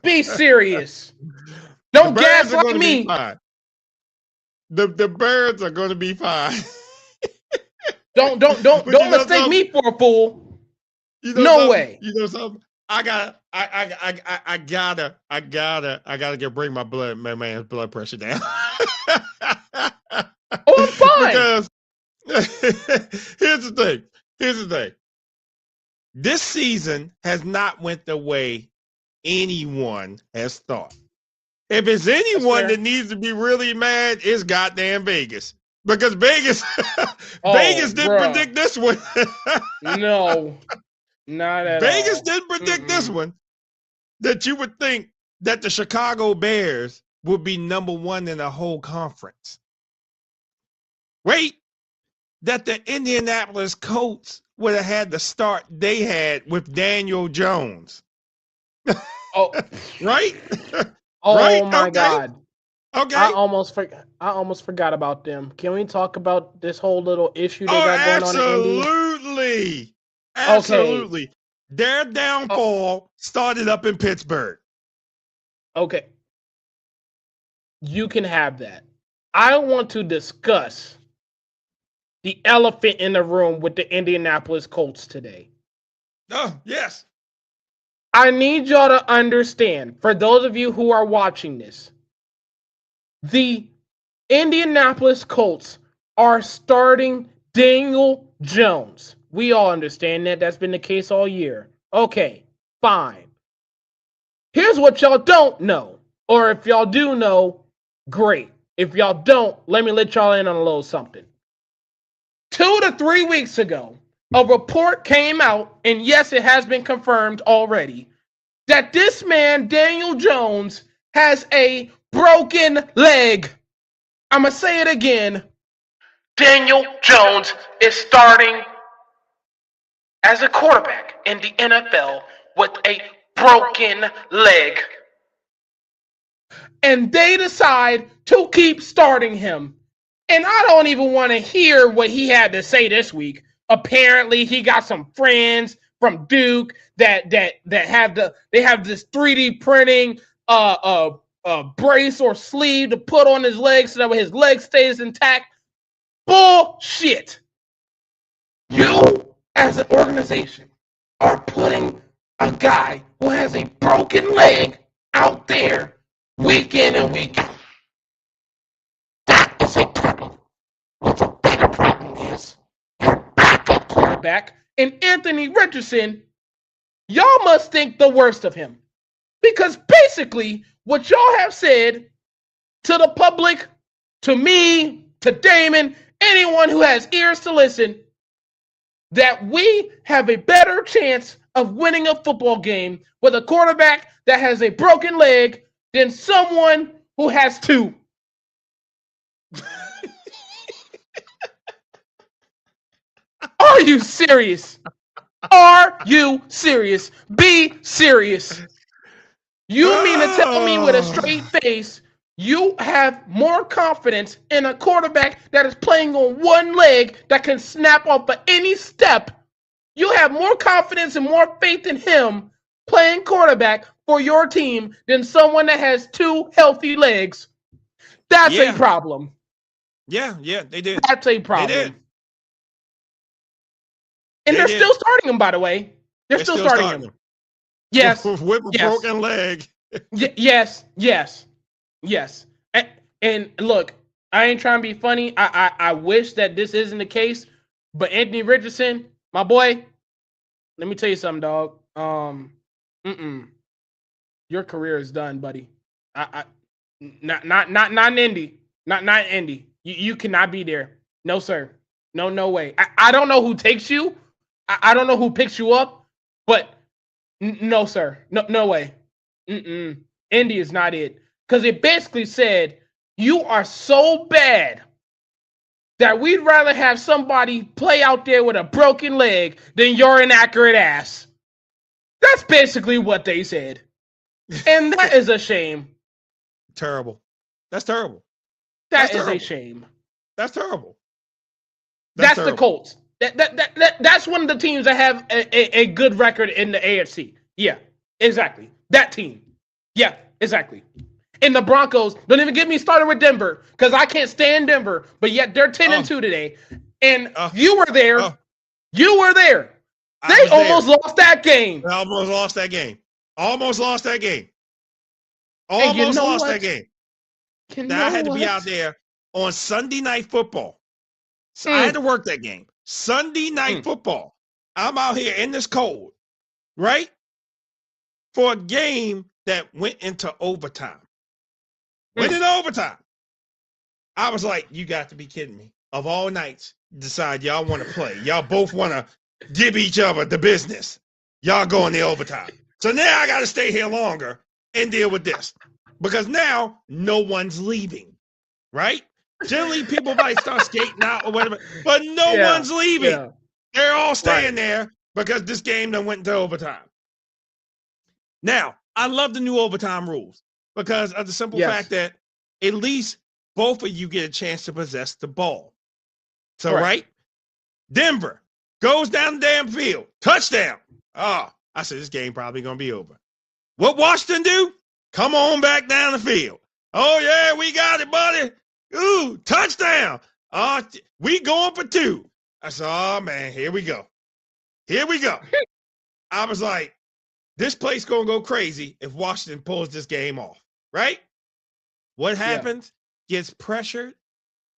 Be serious. Don't The birds are gaslight gonna me. be fine. The birds are going to be fine. Don't But you know mistake something? me for a fool. You know No something? way. You know something? I gotta bring my man's blood pressure down. Oh, I'm fine. Because here's the thing. This season has not went the way anyone has thought. If it's anyone fair. that needs to be really mad, it's goddamn Vegas. Because Vegas Oh, Vegas didn't bruh. predict this one. No, not at Vegas all. didn't predict this one. That you would think that the Chicago Bears would be number one in the whole conference. Wait, that the Indianapolis Colts would have had the start they had with Daniel Jones. Oh, Right? oh Right? my Okay. God. Okay. I almost forgot about them. Can we talk about this whole little issue they Oh, got going on in Indy? absolutely. Absolutely. Their downfall started up in Pittsburgh. Okay. You can have that. I want to discuss the elephant in the room with the Indianapolis Colts today. Oh, yes. I need y'all to understand, for those of you who are watching this, the Indianapolis Colts are starting Daniel Jones. We all understand that. That's been the case all year. Okay, fine. Here's what y'all don't know. Or if y'all do know, great. If y'all don't, let me let y'all in on a little something. 2 to 3 weeks ago, a report came out, and yes, it has been confirmed already, that this man, Daniel Jones, has a broken leg. I'm going to say it again. Daniel Jones is starting as a quarterback in the NFL with a broken leg. And they decide to keep starting him. And I don't even want to hear what he had to say this week. Apparently, he got some friends from Duke that have this 3D printing brace or sleeve to put on his leg so that his leg stays intact. Bullshit. You, as an organization, are putting a guy who has a broken leg out there week in and week out. That is a problem. What's a bigger problem is your backup quarterback and Anthony Richardson. Y'all must think the worst of him. Because basically, what y'all have said to the public, to me, to Damon, anyone who has ears to listen, that we have a better chance of winning a football game with a quarterback that has a broken leg than someone who has two. Are you serious? Are you serious? Be serious. You mean to tell me with a straight face you have more confidence in a quarterback that is playing on one leg that can snap off of any step? You have more confidence and more faith in him playing quarterback for your team than someone that has two healthy legs. That's a problem. Yeah, they did. That's a problem. They did. And they're still starting him, by the way. They're still starting him. Yes. With a broken leg. Yes. And look, I ain't trying to be funny. I wish that this isn't the case, but Anthony Richardson, my boy, let me tell you something, dog. Your career is done, buddy. Not in Indy. Not in Indy. You cannot be there. No, sir. No way. I don't know who takes you. I don't know who picks you up, but no, sir. No way. Indy is not it. Because it basically said, you are so bad that we'd rather have somebody play out there with a broken leg than your inaccurate ass. That's basically what they said. And that is a shame. Terrible. That's terrible. That's a shame. That's terrible. That's terrible. The Colts. That's one of the teams that have a good record in the AFC. Yeah, exactly. That team. Yeah, exactly. And the Broncos, don't even get me started with Denver, because I can't stand Denver, but yet they're 10-2 today. And you were there. You were there. They almost lost that game. They almost lost that game. Almost lost that game. Almost lost that game. I had to be out there on Sunday Night Football. So I had to work that game. Sunday Night Football. I'm out here in this cold, right? For a game that went into overtime. Went into overtime. I was like, you got to be kidding me. Of all nights, decide y'all want to play. Y'all both want to give each other the business. Y'all go in the overtime. So now I got to stay here longer and deal with this. Because now no one's leaving, right? Generally, people might start skating out or whatever, but no one's leaving. Yeah. They're all staying there because this game done went into overtime. Now, I love the new overtime rules because of the simple fact that at least both of you get a chance to possess the ball. So, right? Denver goes down the damn field. Touchdown. Oh, I said this game probably going to be over. What Washington do? Come on back down the field. Oh, yeah, we got it, buddy. Ooh, touchdown. We going for 2. I said, oh, man, here we go. Here we go. I was like, this place going to go crazy if Washington pulls this game off, right? What happens? Gets pressured.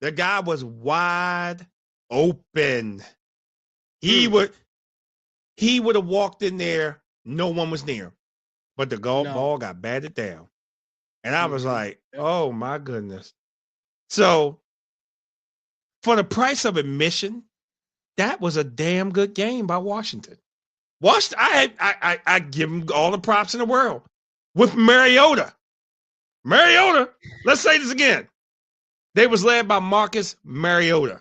The guy was wide open. He would have walked in there. No one was near him. But the ball got batted down. And I was like, oh, my goodness. So for the price of admission, that was a damn good game by Washington. I give them all the props in the world. With Mariota. Let's say this again. They was led by Marcus Mariota.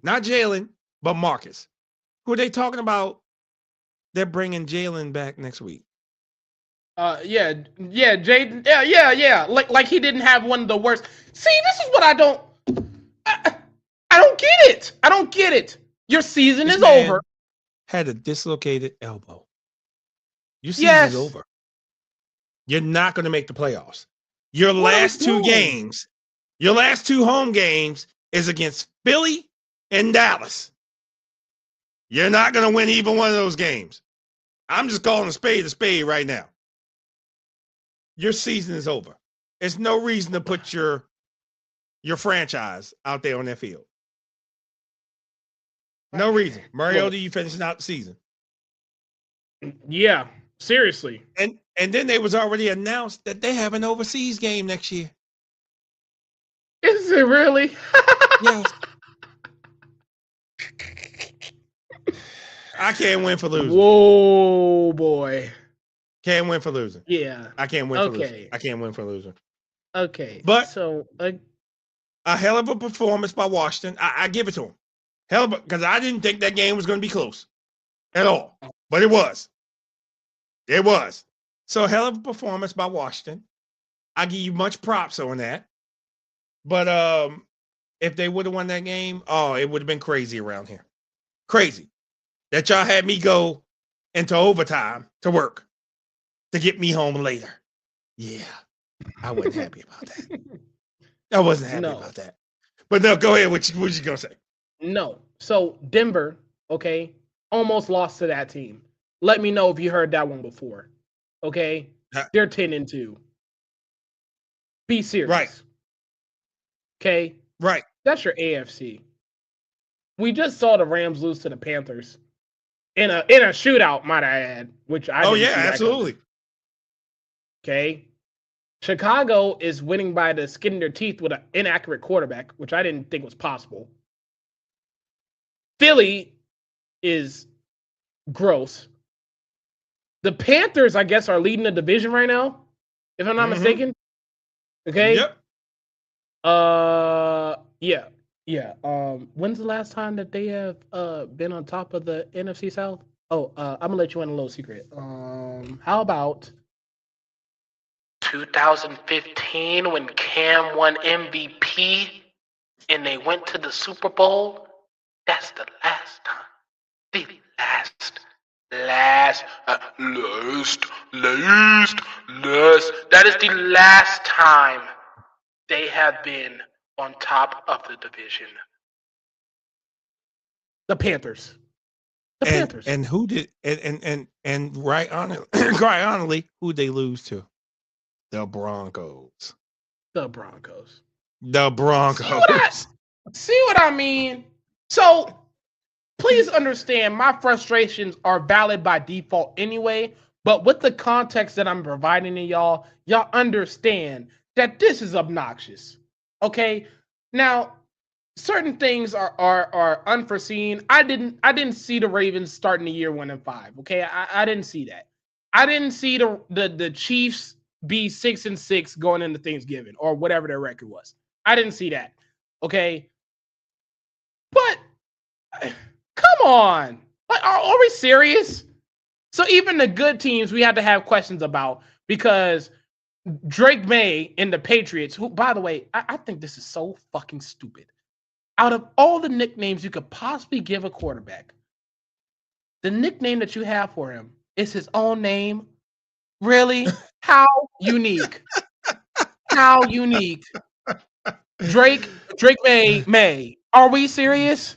Not Jalen, but Marcus. Who are they talking about? They're bringing Jalen back next week. Jaden. Yeah. Like he didn't have one of the worst. See, this is what I don't get it. I don't get it. Your season is over. Had a dislocated elbow. Your season is over. You're not going to make the playoffs. Your last 2 games, your last 2 home games is against Philly and Dallas. You're not going to win even one of those games. I'm just calling a spade right now. Your season is over. There's no reason to put your franchise out there on that field. No reason. Mariota, you finishing out the season. Yeah, seriously. And then they was already announced that they have an overseas game next year. Is it really? Yes. I can't win for losing. Whoa, boy. Can't win for losing. Yeah. I can't win for losing. I can't win for losing. Okay. But so a hell of a performance by Washington. I give it to them. Because I didn't think that game was going to be close at all. But it was. It was. So hell of a performance by Washington. I give you much props on that. But if they would have won that game, it would have been crazy around here. Crazy. That y'all had me go into overtime to work to get me home later. Yeah. I wasn't happy about that. I wasn't happy about that. But no, go ahead. What you going to say? No. So Denver, okay, almost lost to that team. Let me know if you heard that one before. Okay? They're 10-2. Be serious. Right. Okay? Right. That's your AFC. We just saw the Rams lose to the Panthers in a shootout, might I add, which I didn't see absolutely. Okay? Chicago is winning by the skin of their teeth with an inaccurate quarterback, which I didn't think was possible. Philly is gross. The Panthers, I guess, are leading the division right now, if I'm not mistaken. Okay. Yep. Yeah. When's the last time that they have been on top of the NFC South? Oh, I'm gonna let you in a little secret. How about 2015 when Cam won MVP and they went to the Super Bowl? That's the last time. The last. That is the last time they have been on top of the division. the Panthers? The Panthers. And who did and right honestly, who they lose to? The Broncos. The Broncos. The Broncos. See what I mean? So please understand my frustrations are valid by default anyway, but with the context that I'm providing to y'all understand that this is obnoxious. Okay? Now, certain things are unforeseen. I didn't see the Ravens starting the year 1-5. Okay? I didn't see that. I didn't see the Chiefs be 6-6 going into Thanksgiving or whatever their record was. I didn't see that. Okay? But come on. Are we serious? So even the good teams we had to have questions about because Drake May and the Patriots, who, by the way, I think this is so fucking stupid. Out of all the nicknames you could possibly give a quarterback, the nickname that you have for him is his own name. Really? How unique. How unique. Drake May. Are we serious?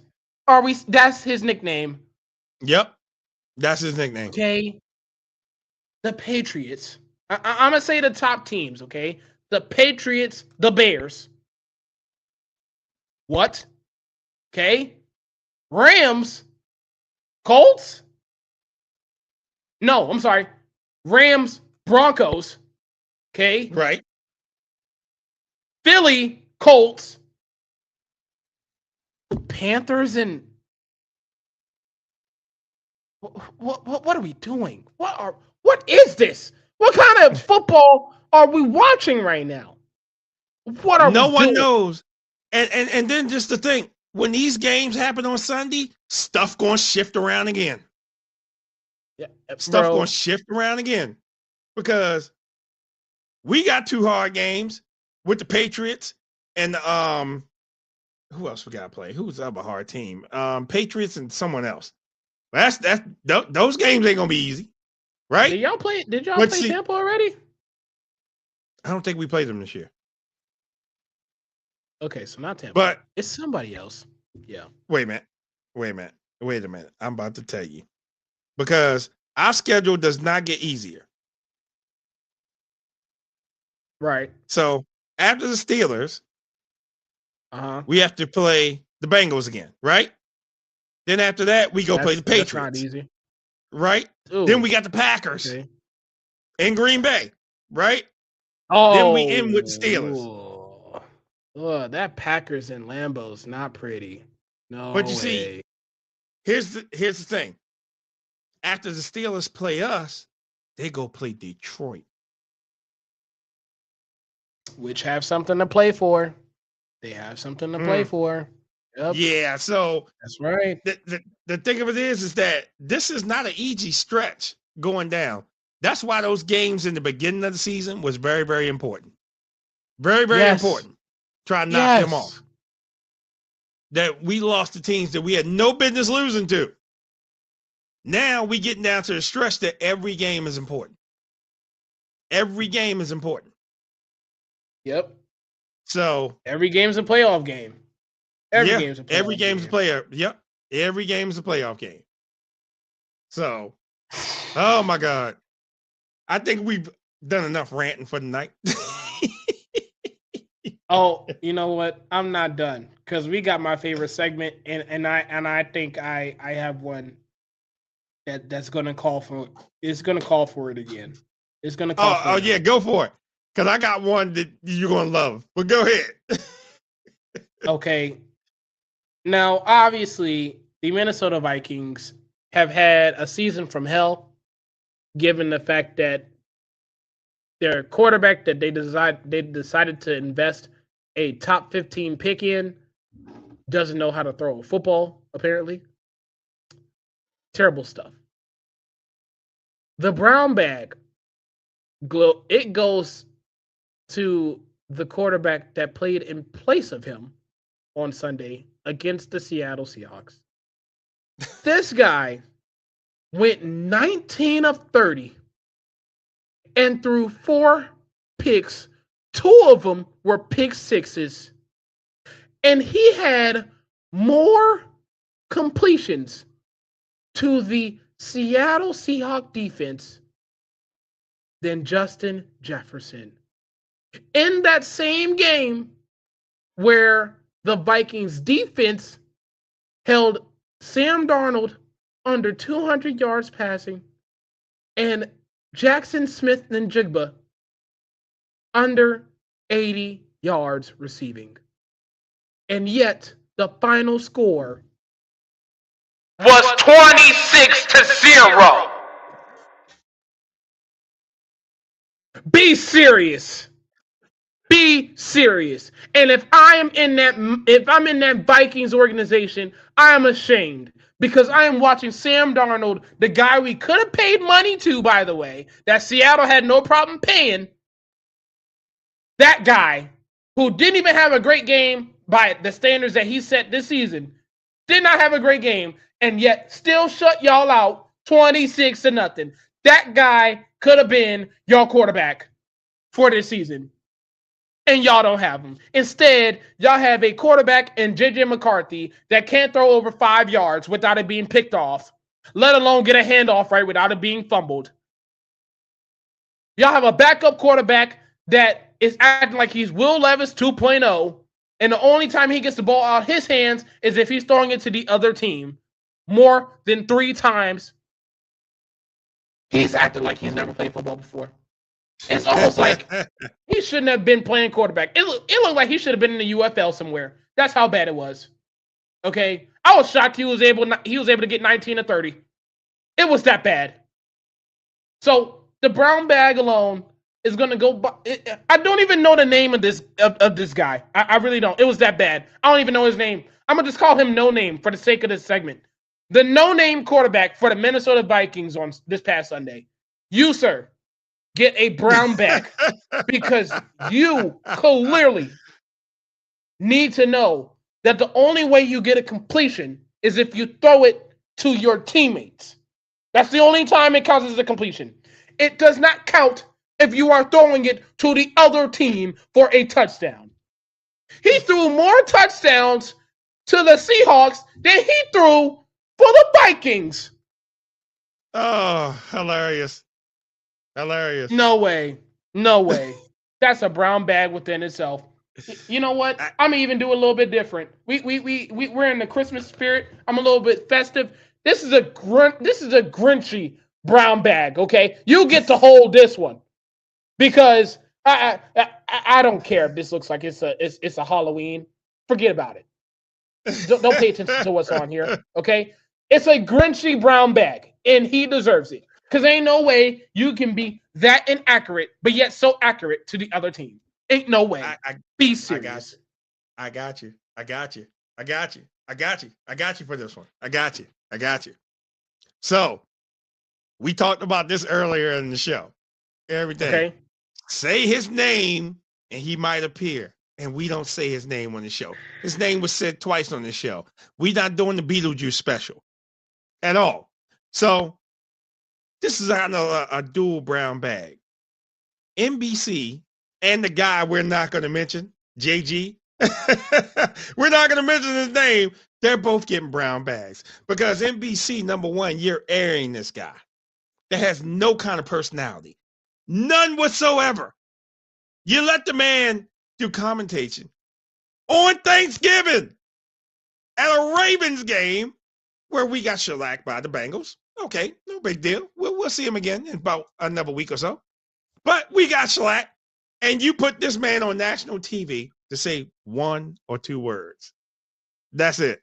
That's his nickname. Yep. That's his nickname. Okay. The Patriots. I'm going to say the top teams, okay? The Patriots, the Bears. What? Okay. Rams, Colts. No, I'm sorry. Rams, Broncos. Okay. Right. Philly, Colts. Panthers and what are we doing? What is this? What kind of football are we watching right now? What are no we one doing? knows. And then just to think, when these games happen on Sunday, stuff going to shift around again. Yeah, Stuff bro. going to shift around again because we got 2 hard games with the Patriots and who else we got to play? Who's up a hard team? Patriots and someone else. Those games ain't gonna be easy, right? Did y'all play Tampa already? I don't think we played them this year. Okay, so not Tampa. But it's somebody else. Yeah. Wait a minute. I'm about to tell you. Because our schedule does not get easier. Right. So after the Steelers, we have to play the Bengals again, right? Then after that, we play the Patriots. That's not easy. Right? Ooh. Then we got the Packers in Green Bay, right? Oh. Then we end with the Steelers. Oh, that Packers and Lambeau's not pretty. No. But you see, here's the thing. After the Steelers play us, they go play Detroit. Which have something to play for. They have something to play for. Yep. Yeah, so that's right. The thing of it is that this is not an easy stretch going down. That's why those games in the beginning of the season was very, very important. Very, very important. Try to knock them off. That we lost to teams that we had no business losing to. Now we getting down to the stretch that every game is important. Every game is important. Yep. So every game's a playoff game. Every game's a playoff game. Yep. Every game is a playoff game. So, oh my God. I think we've done enough ranting for the night. Oh, you know what? I'm not done because we got my favorite segment, and I think I have one that's gonna call for it again. It's gonna call. Oh yeah, go for it. Because I got one that you're gonna love. But go ahead. Okay. Now, obviously, the Minnesota Vikings have had a season from hell, given the fact that their quarterback that they decided to invest a top 15 pick in doesn't know how to throw a football, apparently. Terrible stuff. The brown bag, it goes to the quarterback that played in place of him on Sunday against the Seattle Seahawks. This guy went 19 of 30 and threw 4 picks. 2 of them were pick sixes. And he had more completions to the Seattle Seahawks defense than Justin Jefferson. In that same game where the Vikings defense held Sam Darnold under 200 yards passing and Jackson Smith-Njigba under 80 yards receiving. And yet the final score was 26-0. Be serious. Be serious. And if I'm in that Vikings organization, I am ashamed because I am watching Sam Darnold, the guy we could have paid money to, by the way, that Seattle had no problem paying. That guy who didn't even have a great game by the standards that he set this season, did not have a great game, and yet still shut y'all out 26-0. That guy could have been your quarterback for this season. And y'all don't have him. Instead, y'all have a quarterback in J.J. McCarthy that can't throw over 5 yards without it being picked off, let alone get a handoff right without it being fumbled. Y'all have a backup quarterback that is acting like he's Will Levis 2.0, and the only time he gets the ball out of his hands is if he's throwing it to the other team more than 3 times. He's acting like he's never played football before. It's almost like he shouldn't have been playing quarterback. It looked like he should have been in the UFL somewhere. That's how bad it was. Okay, I was shocked he was able to get 19 to 30. It was that bad. So the brown bag alone is going to go. I don't even know the name of this guy. I really don't. It was that bad. I don't even know his name. I'm gonna just call him No Name for the sake of this segment. The No Name quarterback for the Minnesota Vikings on this past Sunday. You, sir, get a brown bag because you clearly need to know that the only way you get a completion is if you throw it to your teammates. That's the only time it counts as a completion. It does not count if you are throwing it to the other team for a touchdown. He threw more touchdowns to the Seahawks than he threw for the Vikings. Oh, hilarious. Hilarious. No way. No way. That's a brown bag within itself. You know what? I'm gonna even do a little bit different. We're in the Christmas spirit. I'm a little bit festive. This is a Grinchy brown bag, okay? You get to hold this one. Because I don't care if this looks like it's a Halloween. Forget about it. Don't pay attention to what's on here, okay? It's a Grinchy brown bag, and he deserves it. Because ain't no way you can be that inaccurate, but yet so accurate to the other team. Ain't no way. Be serious. I got you for this one. I got you. So, we talked about this earlier in the show. Everything. Okay. Say his name, and he might appear. And we don't say his name on the show. His name was said twice on the show. We're not doing the Beetlejuice special at all. So, this is a dual brown bag. NBC and the guy we're not going to mention, JG, we're not going to mention his name. They're both getting brown bags because NBC, number one, you're airing this guy that has no kind of personality, none whatsoever. You let the man do commentation on Thanksgiving at a Ravens game where we got shellacked by the Bengals. Okay, no big deal. We'll see him again in about another week or so. But we got shellacked, and you put this man on national TV to say 1 or 2 words. That's it.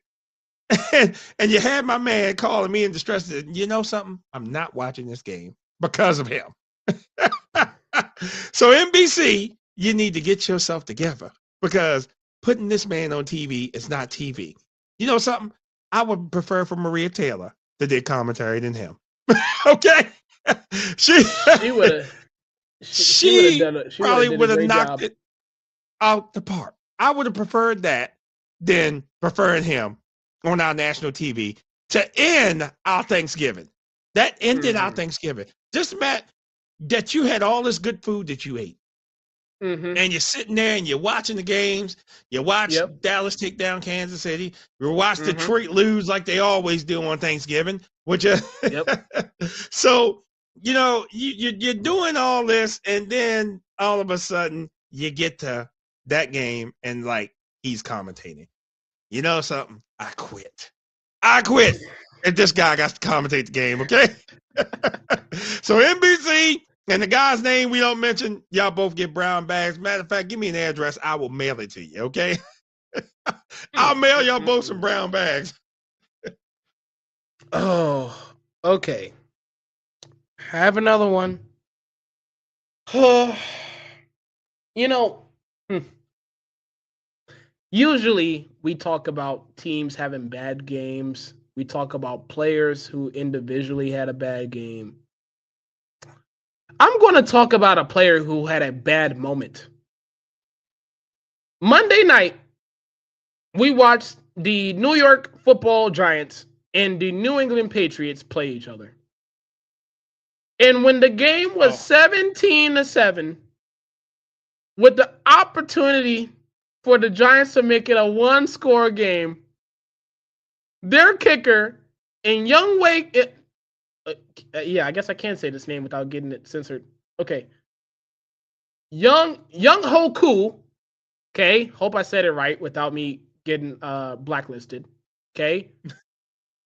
and you had my man calling me in distress. You know something? I'm not watching this game because of him. So NBC, you need to get yourself together because putting this man on TV is not TV. You know something? I would prefer for Maria Taylor to did commentary than him. Okay, she would have. She probably would have knocked job. it out the park. I would have preferred that than preferring him on our national TV to end our Thanksgiving. That ended our Thanksgiving. Just imagine that you had all this good food that you ate. And you're sitting there and you're watching the games. You watch Dallas take down Kansas City. You watch Detroit lose like they always do on Thanksgiving. So, you know, you're doing all this, and then all of a sudden you get to that game and like he's commentating. You know something? I quit. And this guy got to commentate the game, okay? So NBC and the guy's name we don't mention, y'all both get brown bags. Matter of fact, give me an address. I will mail it to you, okay? I'll mail y'all both some brown bags. Oh, okay. Have another one. You know, usually we talk about teams having bad games. We talk about players who individually had a bad game. I'm going to talk about a player who had a bad moment. Monday night, we watched the New York Football Giants and the New England Patriots play each other. And when the game was 17-7, with the opportunity for the Giants to make it a one-score game, their kicker and Young Wake, I guess I can't say this name without getting it censored. Okay, Young Hoku. Okay, hope I said it right without me getting blacklisted. Okay,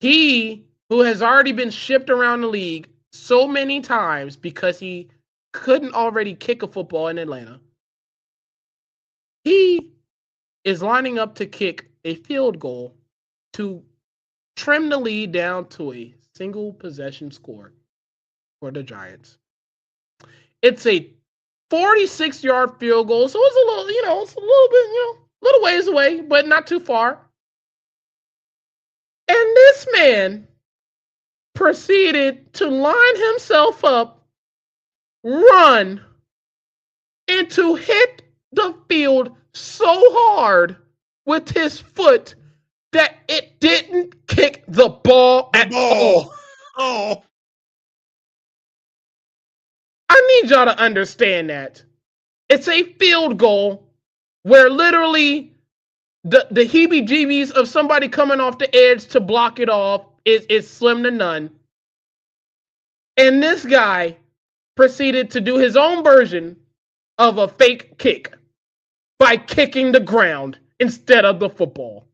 he who has already been shipped around the league so many times because he couldn't already kick a football in Atlanta. He is lining up to kick a field goal to trim the lead down to a single possession score for the Giants. It's a 46-yard field goal, so it's a little, it's a little bit, little ways away, but not too far. And this man proceeded to line himself up, run, and to hit the field so hard with his foot that it didn't kick the ball at all. Oh. I need y'all to understand that. It's a field goal where literally the heebie-jeebies of somebody coming off the edge to block it off is slim to none. And this guy proceeded to do his own version of a fake kick by kicking the ground instead of the football.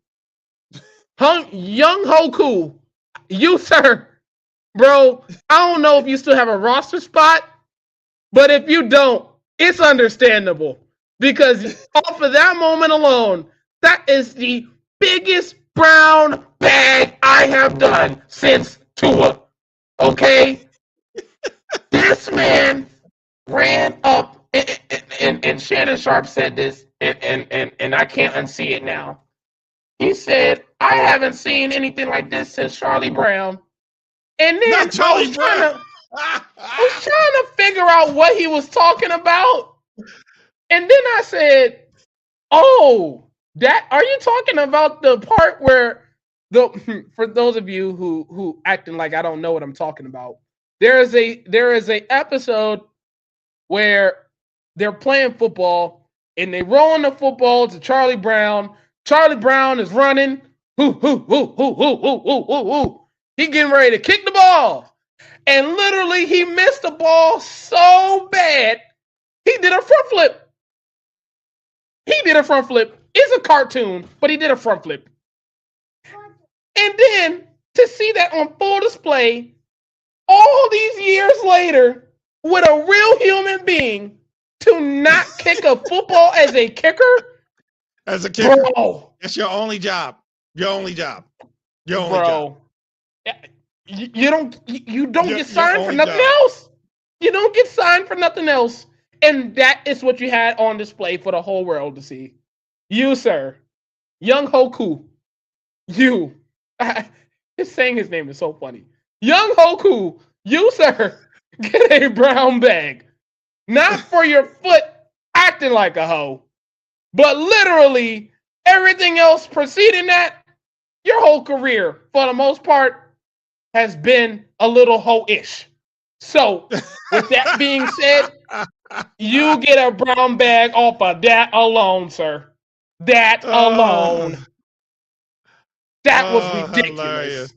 Young Hoku, you, sir, bro, I don't know if you still have a roster spot, but if you don't, it's understandable. Because off of that moment alone, that is the biggest brown bag I have done since Tua. Okay? This man ran up, and Shannon Sharp said this, and I can't unsee it now. He said, I haven't seen anything like this since Charlie Brown. And then I was trying to figure out what he was talking about. And then I said, oh, are you talking about the part where for those of you who acting like I don't know what I'm talking about, there is a episode where they're playing football and they rolling the football to Charlie Brown. Charlie Brown is running. He getting ready to kick the ball. And literally he missed the ball so bad, he did a front flip. It's a cartoon, but he did a front flip. And then to see that on full display all these years later with a real human being to not kick a football as a kicker. As a kicker, bro, it's your only job. Your only job. Your only job. bro. You don't Your get signed for only nothing job. else. You don't get signed for nothing else. And that is what you had on display for the whole world to see. You, sir, Young Hoku, you. His saying his name is so funny. Young Hoku, you, sir, get a brown bag. Not for your foot acting like a hoe, but literally everything else preceding that, your whole career, for the most part, has been a little hoe-ish. So, with that being said, you get a brown bag off of that alone, sir. That alone. That was ridiculous.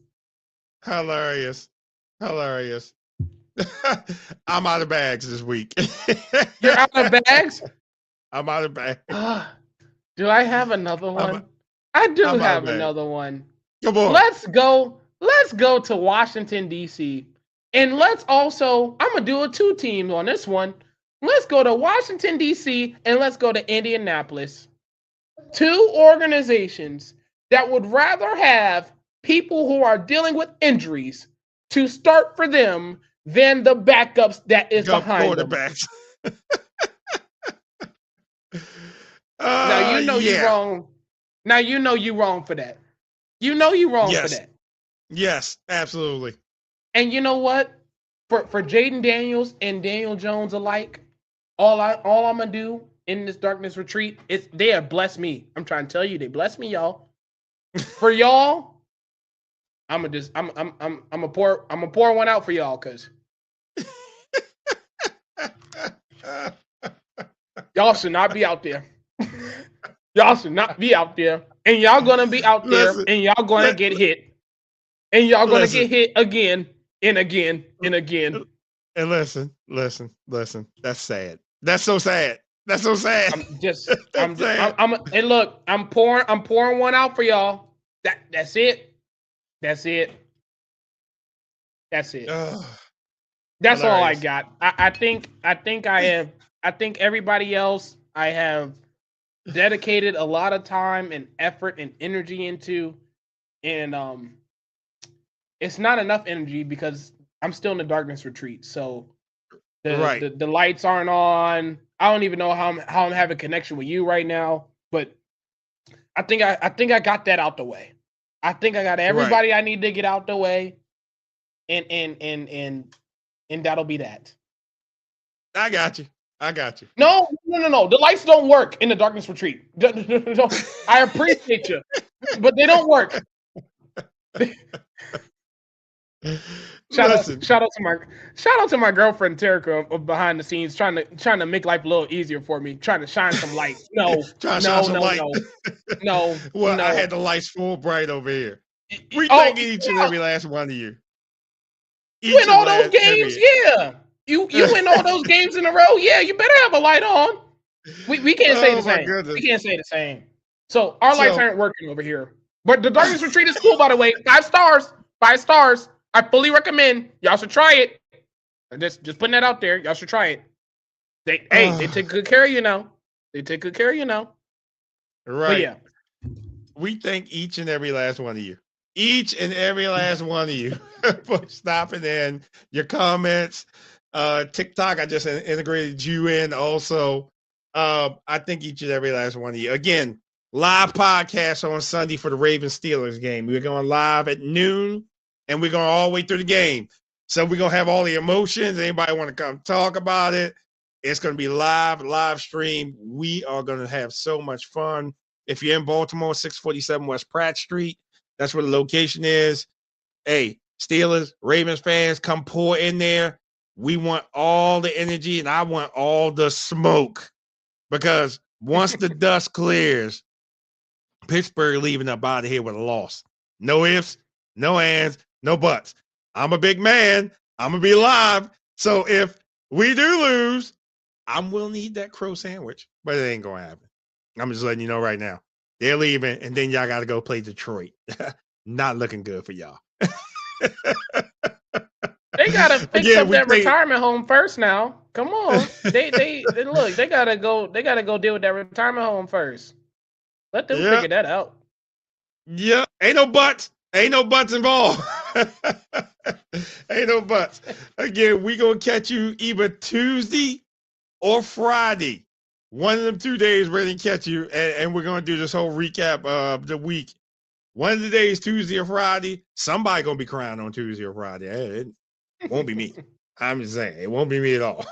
Hilarious. I'm out of bags this week. You're out of bags? I'm out of bags. Do I have another one? I do I'm have out of another one. Come on. Let's go to Washington, D.C. And let's also, I'm going to do a 2 teams on this one. Let's go to Washington, D.C. and let's go to Indianapolis. 2 organizations that would rather have people who are dealing with injuries to start for them than the backups that is behind them. Now you know you're wrong. Now you know you're wrong for that. You know you're wrong for that. Yes, absolutely. And you know what? For Jaden Daniels and Daniel Jones alike, all I'm gonna do in this darkness retreat is they have blessed me. I'm trying to tell you, they blessed me, y'all. For y'all, I'm gonna pour one out for y'all, cause y'all should not be out there. Y'all should not be out there, and y'all gonna be out there, and y'all gonna get hit, and y'all gonna get hit again and again and again. And listen. That's sad. That's so sad. And look, I'm pouring one out for y'all. That's it. That's all I got. I think everybody else I have dedicated a lot of time and effort and energy into, and it's not enough energy because I'm still in the darkness retreat. So the lights aren't on. I don't even know how I'm having connection with you right now, but I think I got that out the way. I think I got everybody I need to get out the way, and that'll be that. I got you. No. The lights don't work in the darkness retreat. I appreciate you, but they don't work. Shout out to my girlfriend Terica behind the scenes trying to make life a little easier for me, trying to shine some light. No. Well, I had the lights full bright over here. We thank each and every last one of you. You win all those games, yeah. You win all those games in a row, yeah. You better have a light on. We can't say the same. Goodness. We can't say the same. So our lights aren't working over here. But the darkness retreat is cool, by the way. 5 stars. 5 stars. I fully recommend. Y'all should try it. Just putting that out there. Y'all should try it. They take good care of you now. Right. But yeah. We thank each and every last one of you. For stopping in. Your comments. TikTok, I just integrated you in also. I thank each and every last one of you. Again, live podcast on Sunday for the Ravens-Steelers game. We're going live at noon, and we're going all the way through the game. So we're going to have all the emotions. Anybody want to come talk about it? It's going to be live stream. We are going to have so much fun. If you're in Baltimore, 647 West Pratt Street, that's where the location is. Hey, Steelers, Ravens fans, come pour in there. We want all the energy, and I want all the smoke. Because once the dust clears, Pittsburgh leaving up out of here with a loss. No ifs, no ands, no buts. I'm a big man. I'm going to be live. So if we do lose, I'm willing to eat that crow sandwich. But it ain't going to happen. I'm just letting you know right now. They're leaving, and then y'all got to go play Detroit. Not looking good for y'all. They gotta fix up that retirement home first now. Come on. They look, they gotta go deal with that retirement home first. Let them figure that out. Yeah, ain't no buts. Ain't no buts involved. Ain't no buts. Again, we gonna catch you either Tuesday or Friday. One of them 2 days we're gonna catch you, and we're gonna do this whole recap of the week. One of the days, Tuesday or Friday, somebody gonna be crying on Tuesday or Friday. It won't be me. I'm just saying, it won't be me at all.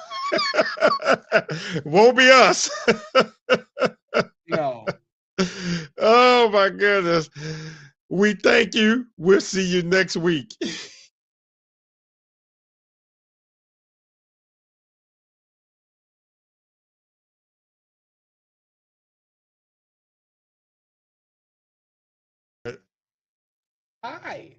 Won't be us. No. Oh my goodness. We thank you. We'll see you next week. Hi.